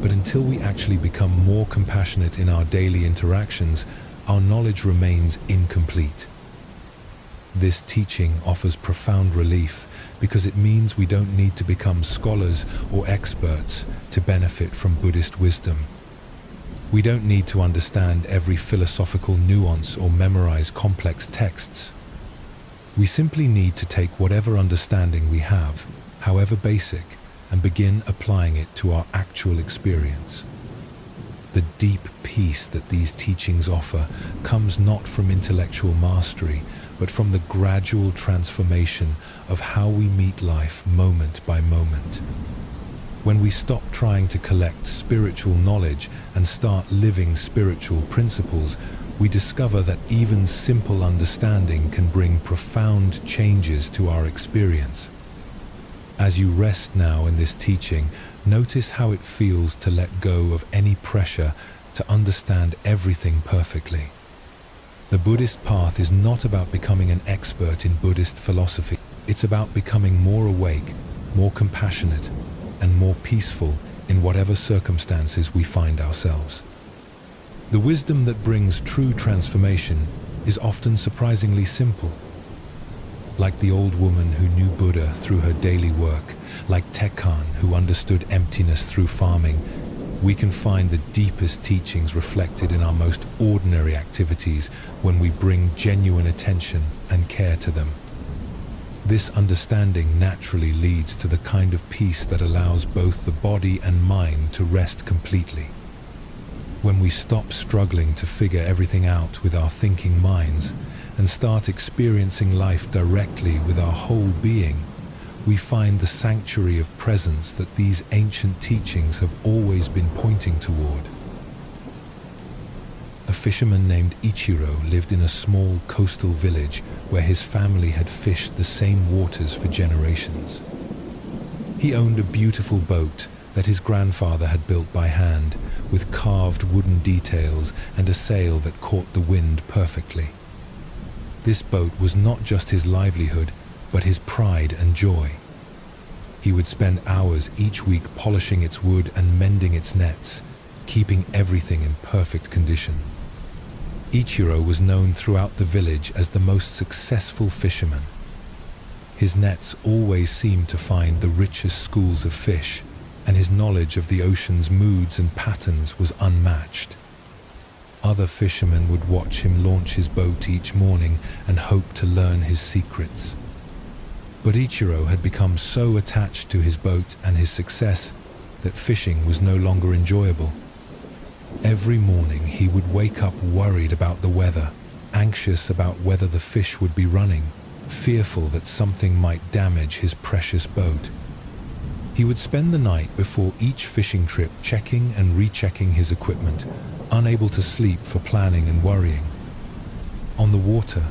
but until we actually become more compassionate in our daily interactions, our knowledge remains incomplete. This teaching offers profound relief because it means we don't need to become scholars or experts to benefit from Buddhist wisdom. We don't need to understand every philosophical nuance or memorize complex texts. We simply need to take whatever understanding we have, however basic, and begin applying it to our actual experience. The deep peace that these teachings offer comes not from intellectual mastery, but from the gradual transformation of how we meet life moment by moment. When we stop trying to collect spiritual knowledge and start living spiritual principles, we discover that even simple understanding can bring profound changes to our experience. As you rest now in this teaching, notice how it feels to let go of any pressure to understand everything perfectly. The Buddhist path is not about becoming an expert in Buddhist philosophy. It's about becoming more awake, more compassionate, and more peaceful in whatever circumstances we find ourselves. The wisdom that brings true transformation is often surprisingly simple. Like the old woman who knew Buddha through her daily work, like Tekkan who understood emptiness through farming, we can find the deepest teachings reflected in our most ordinary activities when we bring genuine attention and care to them. This understanding naturally leads to the kind of peace that allows both the body and mind to rest completely. When we stop struggling to figure everything out with our thinking minds and start experiencing life directly with our whole being, we find the sanctuary of presence that these ancient teachings have always been pointing toward. A fisherman named Ichiro lived in a small coastal village where his family had fished the same waters for generations. He owned a beautiful boat that his grandfather had built by hand, with carved wooden details and a sail that caught the wind perfectly. This boat was not just his livelihood, but his pride and joy. He would spend hours each week polishing its wood and mending its nets, keeping everything in perfect condition. Ichiro was known throughout the village as the most successful fisherman. His nets always seemed to find the richest schools of fish, and his knowledge of the ocean's moods and patterns was unmatched. Other fishermen would watch him launch his boat each morning and hope to learn his secrets. But Ichiro had become so attached to his boat and his success that fishing was no longer enjoyable. Every morning he would wake up worried about the weather, anxious about whether the fish would be running, fearful that something might damage his precious boat. He would spend the night before each fishing trip checking and rechecking his equipment, unable to sleep for planning and worrying. On the water,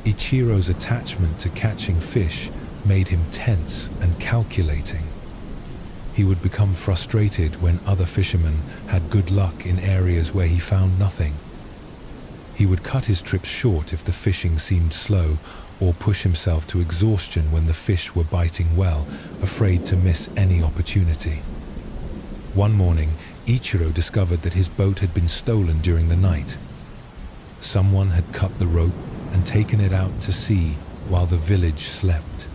Ichiro's attachment to catching fish made him tense and calculating. He would become frustrated when other fishermen had good luck in areas where he found nothing. He would cut his trips short if the fishing seemed slow, or push himself to exhaustion when the fish were biting well, afraid to miss any opportunity. One morning, Ichiro discovered that his boat had been stolen during the night. Someone had cut the rope and taken it out to sea while the village slept.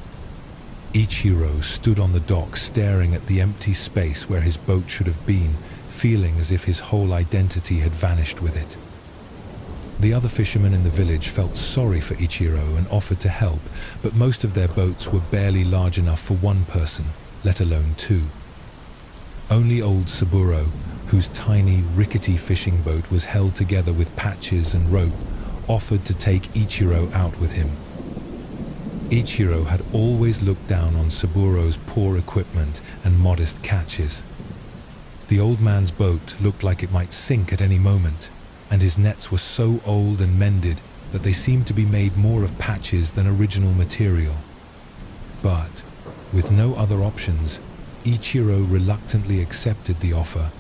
Ichiro stood on the dock staring at the empty space where his boat should have been, feeling as if his whole identity had vanished with it. The other fishermen in the village felt sorry for Ichiro and offered to help, but most of their boats were barely large enough for one person, let alone two. Only old Saburo, whose tiny, rickety fishing boat was held together with patches and rope, offered to take Ichiro out with him. Ichiro had always looked down on Saburo's poor equipment and modest catches. The old man's boat looked like it might sink at any moment, and his nets were so old and mended that they seemed to be made more of patches than original material. But, with no other options, Ichiro reluctantly accepted the offer.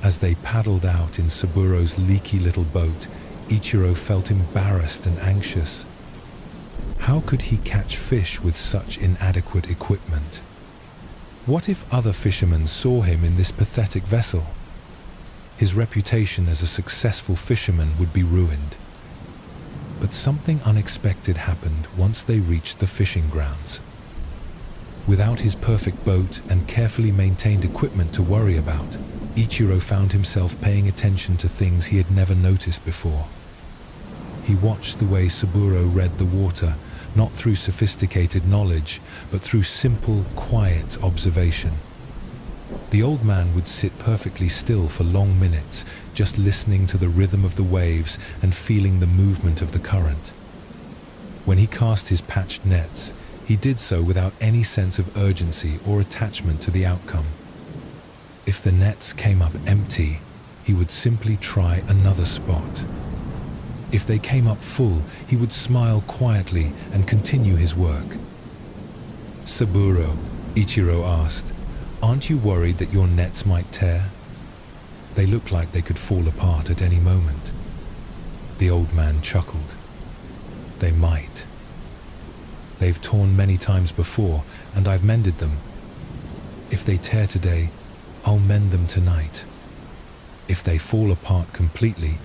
As they paddled out in Saburo's leaky little boat, Ichiro felt embarrassed and anxious. How could he catch fish with such inadequate equipment? What if other fishermen saw him in this pathetic vessel? His reputation as a successful fisherman would be ruined. But something unexpected happened once they reached the fishing grounds. Without his perfect boat and carefully maintained equipment to worry about, Ichiro found himself paying attention to things he had never noticed before. He watched the way Saburo read the water, not through sophisticated knowledge, but through simple, quiet observation. The old man would sit perfectly still for long minutes, just listening to the rhythm of the waves and feeling the movement of the current. When he cast his patched nets, he did so without any sense of urgency or attachment to the outcome. If the nets came up empty, he would simply try another spot. If they came up full, he would smile quietly and continue his work. "Saburo," Ichiro asked, "aren't you worried that your nets might tear? They look like they could fall apart at any moment." The old man chuckled. "They might. They've torn many times before, and I've mended them. If they tear today, I'll mend them tonight. If they fall apart completely,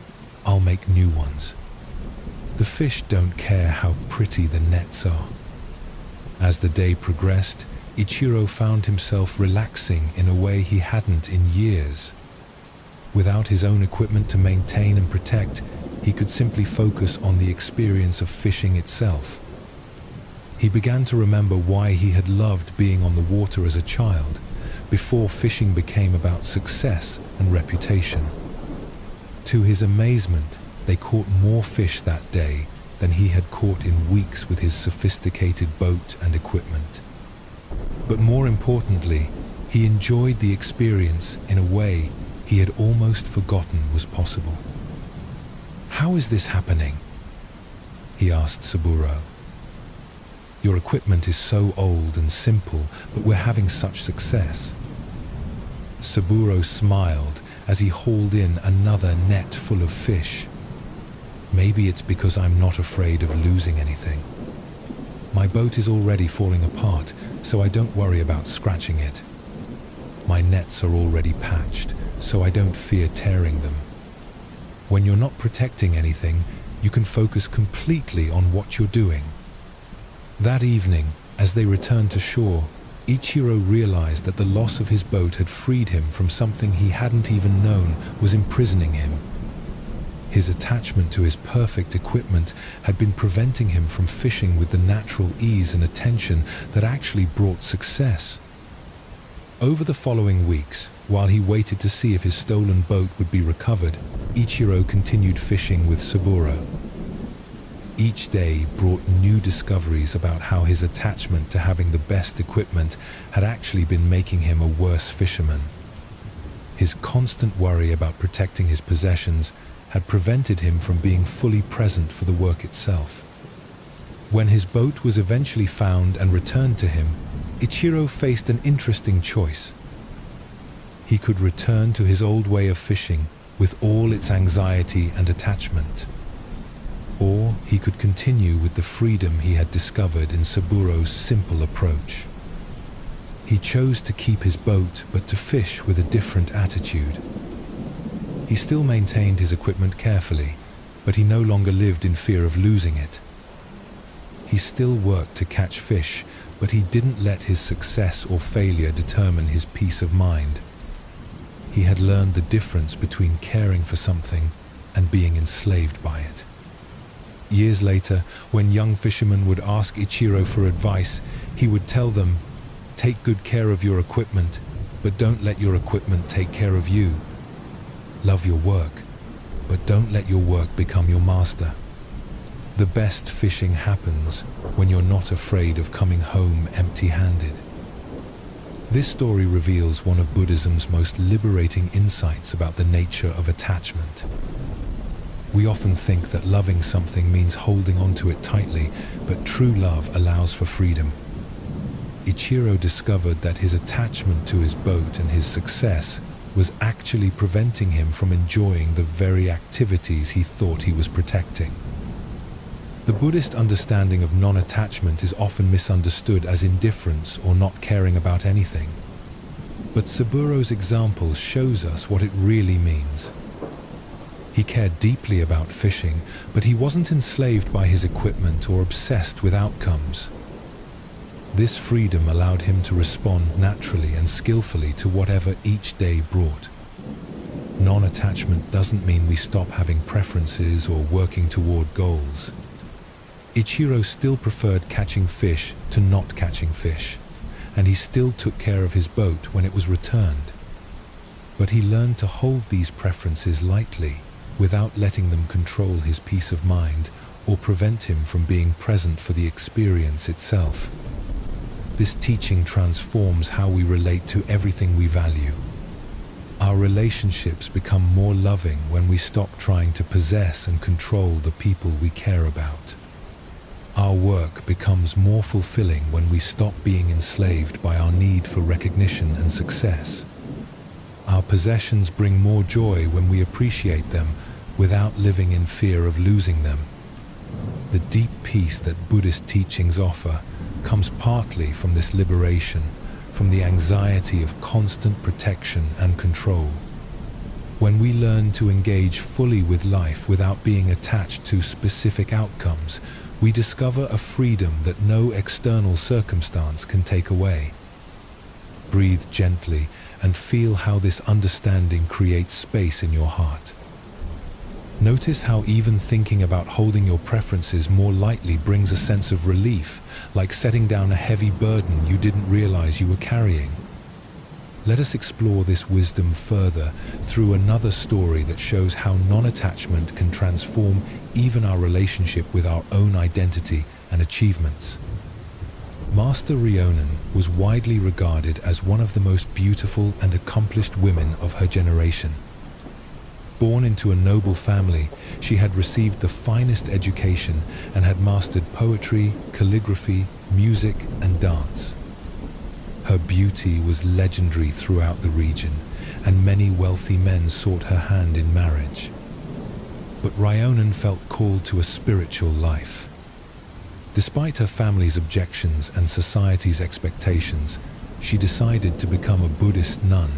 I'll make new ones." The fish don't care how pretty the nets are. As the day progressed, Ichiro found himself relaxing in a way he hadn't in years. Without his own equipment to maintain and protect, he could simply focus on the experience of fishing itself. He began to remember why he had loved being on the water as a child, before fishing became about success and reputation. To his amazement, they caught more fish that day than he had caught in weeks with his sophisticated boat and equipment. But more importantly, he enjoyed the experience in a way he had almost forgotten was possible. "How is this happening?" he asked Saburo. "Your equipment is so old and simple, but we're having such success." Saburo smiled as he hauled in another net full of fish. "Maybe it's because I'm not afraid of losing anything. My boat is already falling apart, so I don't worry about scratching it. My nets are already patched, so I don't fear tearing them. When you're not protecting anything, you can focus completely on what you're doing." That evening, as they returned to shore, Ichiro realized that the loss of his boat had freed him from something he hadn't even known was imprisoning him. His attachment to his perfect equipment had been preventing him from fishing with the natural ease and attention that actually brought success. Over the following weeks, while he waited to see if his stolen boat would be recovered, Ichiro continued fishing with Saburo. Each day brought new discoveries about how his attachment to having the best equipment had actually been making him a worse fisherman. His constant worry about protecting his possessions had prevented him from being fully present for the work itself. When his boat was eventually found and returned to him, Ichiro faced an interesting choice. He could return to his old way of fishing with all its anxiety and attachment, or he could continue with the freedom he had discovered in Saburo's simple approach. He chose to keep his boat, but to fish with a different attitude. He still maintained his equipment carefully, but he no longer lived in fear of losing it. He still worked to catch fish, but he didn't let his success or failure determine his peace of mind. He had learned the difference between caring for something and being enslaved by it. Years later, when young fishermen would ask Ichiro for advice, he would tell them, "Take good care of your equipment, but don't let your equipment take care of you. Love your work, but don't let your work become your master." The best fishing happens when you're not afraid of coming home empty-handed. This story reveals one of Buddhism's most liberating insights about the nature of attachment. We often think that loving something means holding onto it tightly, but true love allows for freedom. Ichiro discovered that his attachment to his boat and his success was actually preventing him from enjoying the very activities he thought he was protecting. The Buddhist understanding of non-attachment is often misunderstood as indifference or not caring about anything. But Saburo's example shows us what it really means. He cared deeply about fishing, but he wasn't enslaved by his equipment or obsessed with outcomes. This freedom allowed him to respond naturally and skillfully to whatever each day brought. Non-attachment doesn't mean we stop having preferences or working toward goals. Ichiro still preferred catching fish to not catching fish, and he still took care of his boat when it was returned. But he learned to hold these preferences lightly, without letting them control his peace of mind or prevent him from being present for the experience itself. This teaching transforms how we relate to everything we value. Our relationships become more loving when we stop trying to possess and control the people we care about. Our work becomes more fulfilling when we stop being enslaved by our need for recognition and success. Our possessions bring more joy when we appreciate them without living in fear of losing them. The deep peace that Buddhist teachings offer comes partly from this liberation, from the anxiety of constant protection and control. When we learn to engage fully with life without being attached to specific outcomes, we discover a freedom that no external circumstance can take away. Breathe gently and feel how this understanding creates space in your heart. Notice how even thinking about holding your preferences more lightly brings a sense of relief, like setting down a heavy burden you didn't realize you were carrying. Let us explore this wisdom further through another story that shows how non-attachment can transform even our relationship with our own identity and achievements. Master Ryonen was widely regarded as one of the most beautiful and accomplished women of her generation. Born into a noble family, she had received the finest education and had mastered poetry, calligraphy, music, and dance. Her beauty was legendary throughout the region, and many wealthy men sought her hand in marriage. But Ryonen felt called to a spiritual life. Despite her family's objections and society's expectations, she decided to become a Buddhist nun.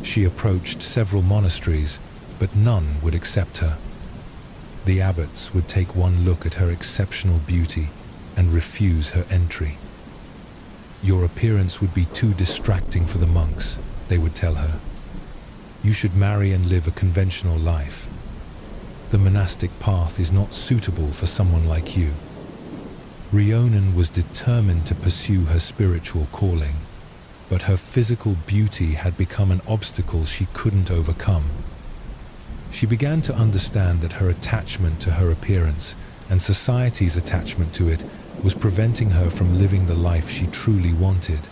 She approached several monasteries, but none would accept her. The abbots would take one look at her exceptional beauty and refuse her entry. "Your appearance would be too distracting for the monks," they would tell her. "You should marry and live a conventional life. The monastic path is not suitable for someone like you." Ryonen was determined to pursue her spiritual calling, but her physical beauty had become an obstacle she couldn't overcome. She began to understand that her attachment to her appearance and society's attachment to it was preventing her from living the life she truly wanted.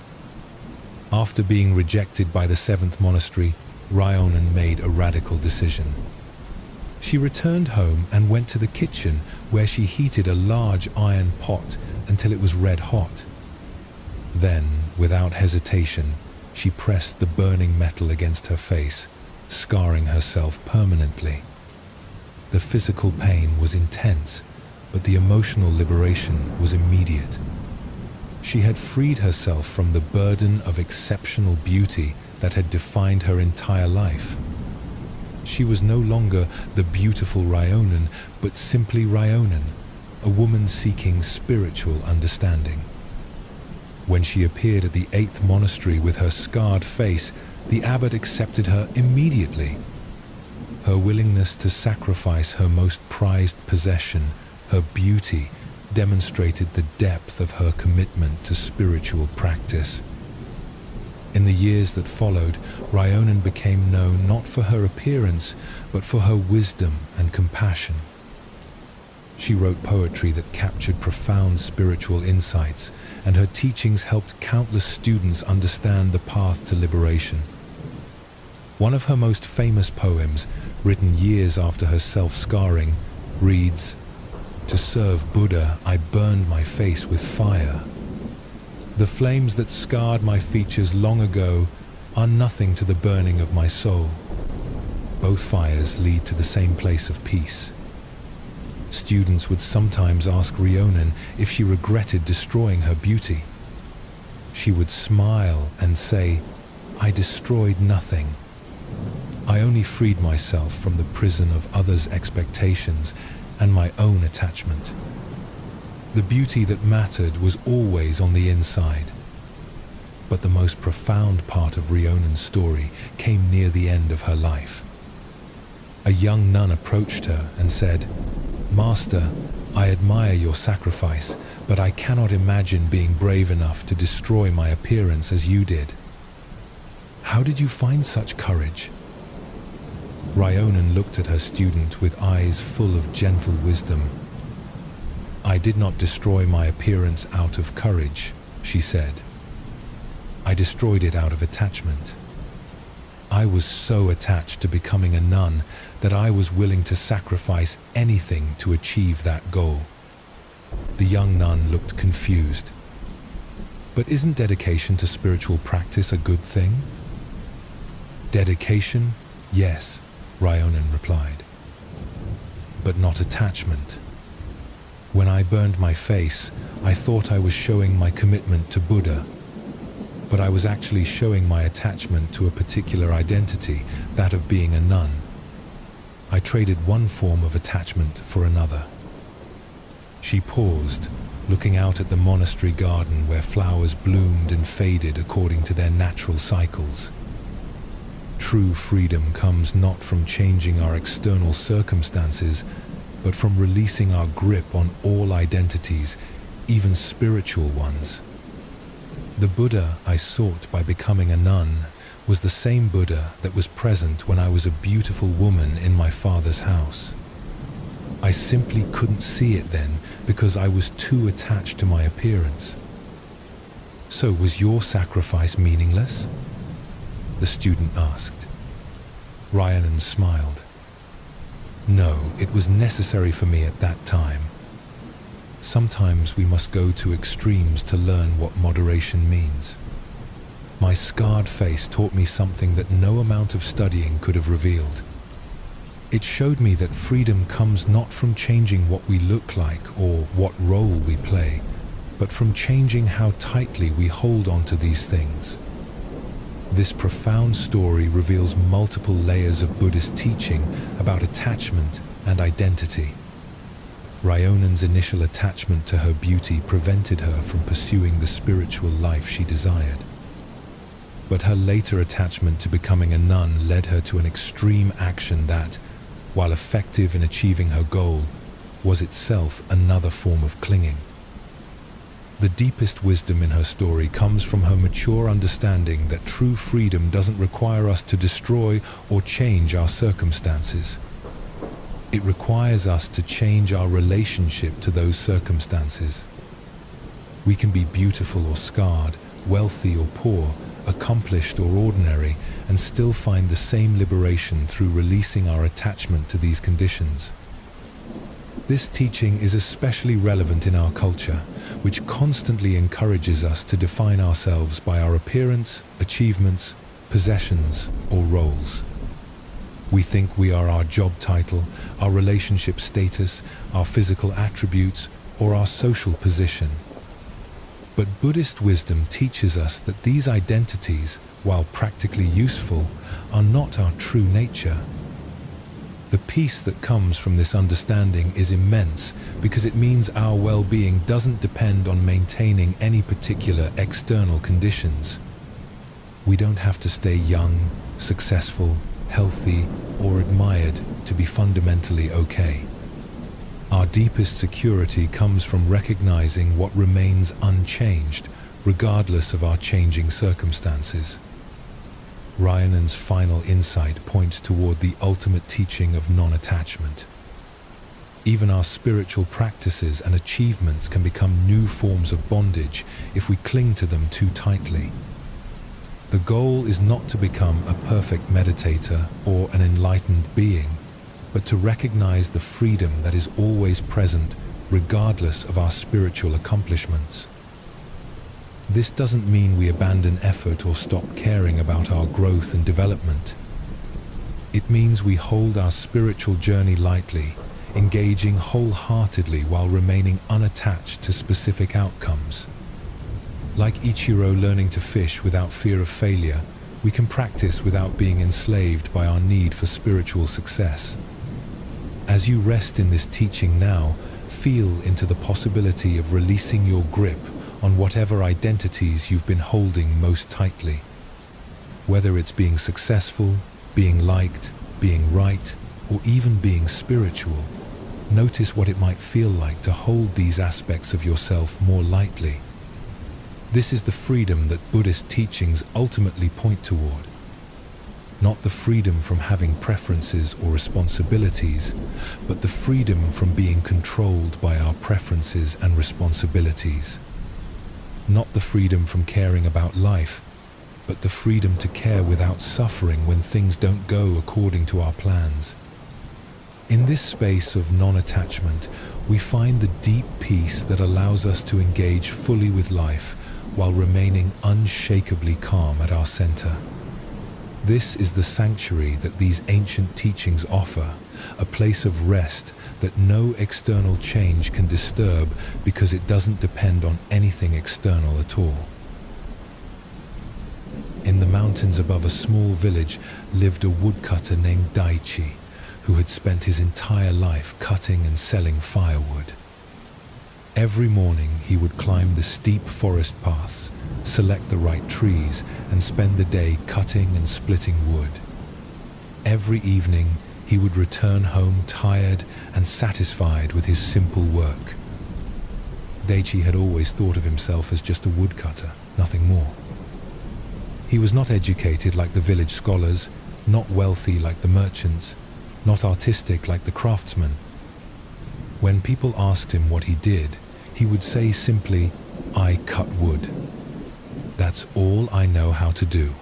After being rejected by the 7th monastery, Ryonen made a radical decision. She returned home and went to the kitchen, where she heated a large iron pot until it was red hot. Then, without hesitation, she pressed the burning metal against her face, scarring herself permanently. The physical pain was intense, but the emotional liberation was immediate. She had freed herself from the burden of exceptional beauty that had defined her entire life. She was no longer the beautiful Ryonen, but simply Ryonen, a woman seeking spiritual understanding. When she appeared at the 8th monastery with her scarred face, the abbot accepted her immediately. Her willingness to sacrifice her most prized possession, her beauty, demonstrated the depth of her commitment to spiritual practice. In the years that followed, Ryonen became known not for her appearance, but for her wisdom and compassion. She wrote poetry that captured profound spiritual insights, and her teachings helped countless students understand the path to liberation. One of her most famous poems, written years after her self-scarring, reads, "To serve Buddha, I burned my face with fire. The flames that scarred my features long ago are nothing to the burning of my soul. Both fires lead to the same place of peace." Students would sometimes ask Ryonen if she regretted destroying her beauty. She would smile and say, "I destroyed nothing. I only freed myself from the prison of others' expectations and my own attachment. The beauty that mattered was always on the inside." But the most profound part of Ryonen's story came near the end of her life. A young nun approached her and said, "Master, I admire your sacrifice, but I cannot imagine being brave enough to destroy my appearance as you did. How did you find such courage?" Ryonen looked at her student with eyes full of gentle wisdom. "I did not destroy my appearance out of courage," she said. "I destroyed it out of attachment. I was so attached to becoming a nun that I was willing to sacrifice anything to achieve that goal." The young nun looked confused. "But isn't dedication to spiritual practice a good thing?" "Dedication, yes," Ryonen replied, "but not attachment. When I burned my face, I thought I was showing my commitment to Buddha, but I was actually showing my attachment to a particular identity, that of being a nun. I traded one form of attachment for another." She paused, looking out at the monastery garden where flowers bloomed and faded according to their natural cycles. True freedom comes not from changing our external circumstances, but from releasing our grip on all identities, even spiritual ones. The Buddha I sought by becoming a nun was the same Buddha that was present when I was a beautiful woman in my father's house. I simply couldn't see it then because I was too attached to my appearance. "So was your sacrifice meaningless?" the student asked. Ryonen smiled. "No, it was necessary for me at that time. Sometimes we must go to extremes to learn what moderation means. My scarred face taught me something that no amount of studying could have revealed. It showed me that freedom comes not from changing what we look like or what role we play, but from changing how tightly we hold on to these things." This profound story reveals multiple layers of Buddhist teaching about attachment and identity. Ryonen's initial attachment to her beauty prevented her from pursuing the spiritual life she desired. But her later attachment to becoming a nun led her to an extreme action that, while effective in achieving her goal, was itself another form of clinging. The deepest wisdom in her story comes from her mature understanding that true freedom doesn't require us to destroy or change our circumstances. It requires us to change our relationship to those circumstances. We can be beautiful or scarred, wealthy or poor, accomplished or ordinary, and still find the same liberation through releasing our attachment to these conditions. This teaching is especially relevant in our culture, which constantly encourages us to define ourselves by our appearance, achievements, possessions, or roles. We think we are our job title, our relationship status, our physical attributes, or our social position. But Buddhist wisdom teaches us that these identities, while practically useful, are not our true nature. The peace that comes from this understanding is immense because it means our well-being doesn't depend on maintaining any particular external conditions. We don't have to stay young, successful, healthy, or admired to be fundamentally okay. Our deepest security comes from recognizing what remains unchanged, regardless of our changing circumstances. Ryanan's final insight points toward the ultimate teaching of non-attachment. Even our spiritual practices and achievements can become new forms of bondage if we cling to them too tightly. The goal is not to become a perfect meditator or an enlightened being, but to recognize the freedom that is always present regardless of our spiritual accomplishments. This doesn't mean we abandon effort or stop caring about our growth and development. It means we hold our spiritual journey lightly, engaging wholeheartedly while remaining unattached to specific outcomes. Like Ichiro learning to fish without fear of failure, we can practice without being enslaved by our need for spiritual success. As you rest in this teaching now, feel into the possibility of releasing your grip on whatever identities you've been holding most tightly. Whether it's being successful, being liked, being right, or even being spiritual, notice what it might feel like to hold these aspects of yourself more lightly. This is the freedom that Buddhist teachings ultimately point toward. Not the freedom from having preferences or responsibilities, but the freedom from being controlled by our preferences and responsibilities. Not the freedom from caring about life, but the freedom to care without suffering when things don't go according to our plans. In this space of non-attachment, we find the deep peace that allows us to engage fully with life while remaining unshakably calm at our center. This is the sanctuary that these ancient teachings offer, a place of rest that no external change can disturb because it doesn't depend on anything external at all. In the mountains above a small village lived a woodcutter named Daichi, who had spent his entire life cutting and selling firewood. Every morning he would climb the steep forest paths, select the right trees, and spend the day cutting and splitting wood. Every evening he would return home tired and satisfied with his simple work. Daichi had always thought of himself as just a woodcutter, nothing more. He was not educated like the village scholars, not wealthy like the merchants, not artistic like the craftsmen. When people asked him what he did, he would say simply, "I cut wood. That's all I know how to do."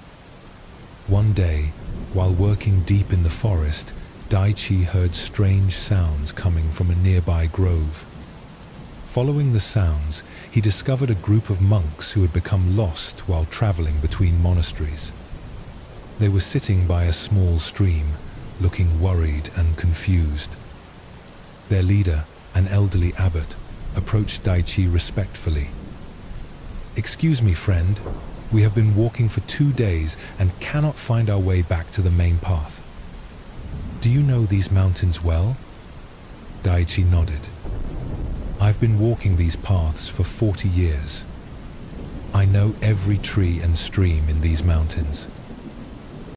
One day, while working deep in the forest, Daichi heard strange sounds coming from a nearby grove. Following the sounds, he discovered a group of monks who had become lost while traveling between monasteries. They were sitting by a small stream, looking worried and confused. Their leader, an elderly abbot, approached Daichi respectfully. "Excuse me, friend. We have been walking for 2 days and cannot find our way back to the main path. Do you know these mountains well?" Daichi nodded. "I've been walking these paths for 40 years. I know every tree and stream in these mountains.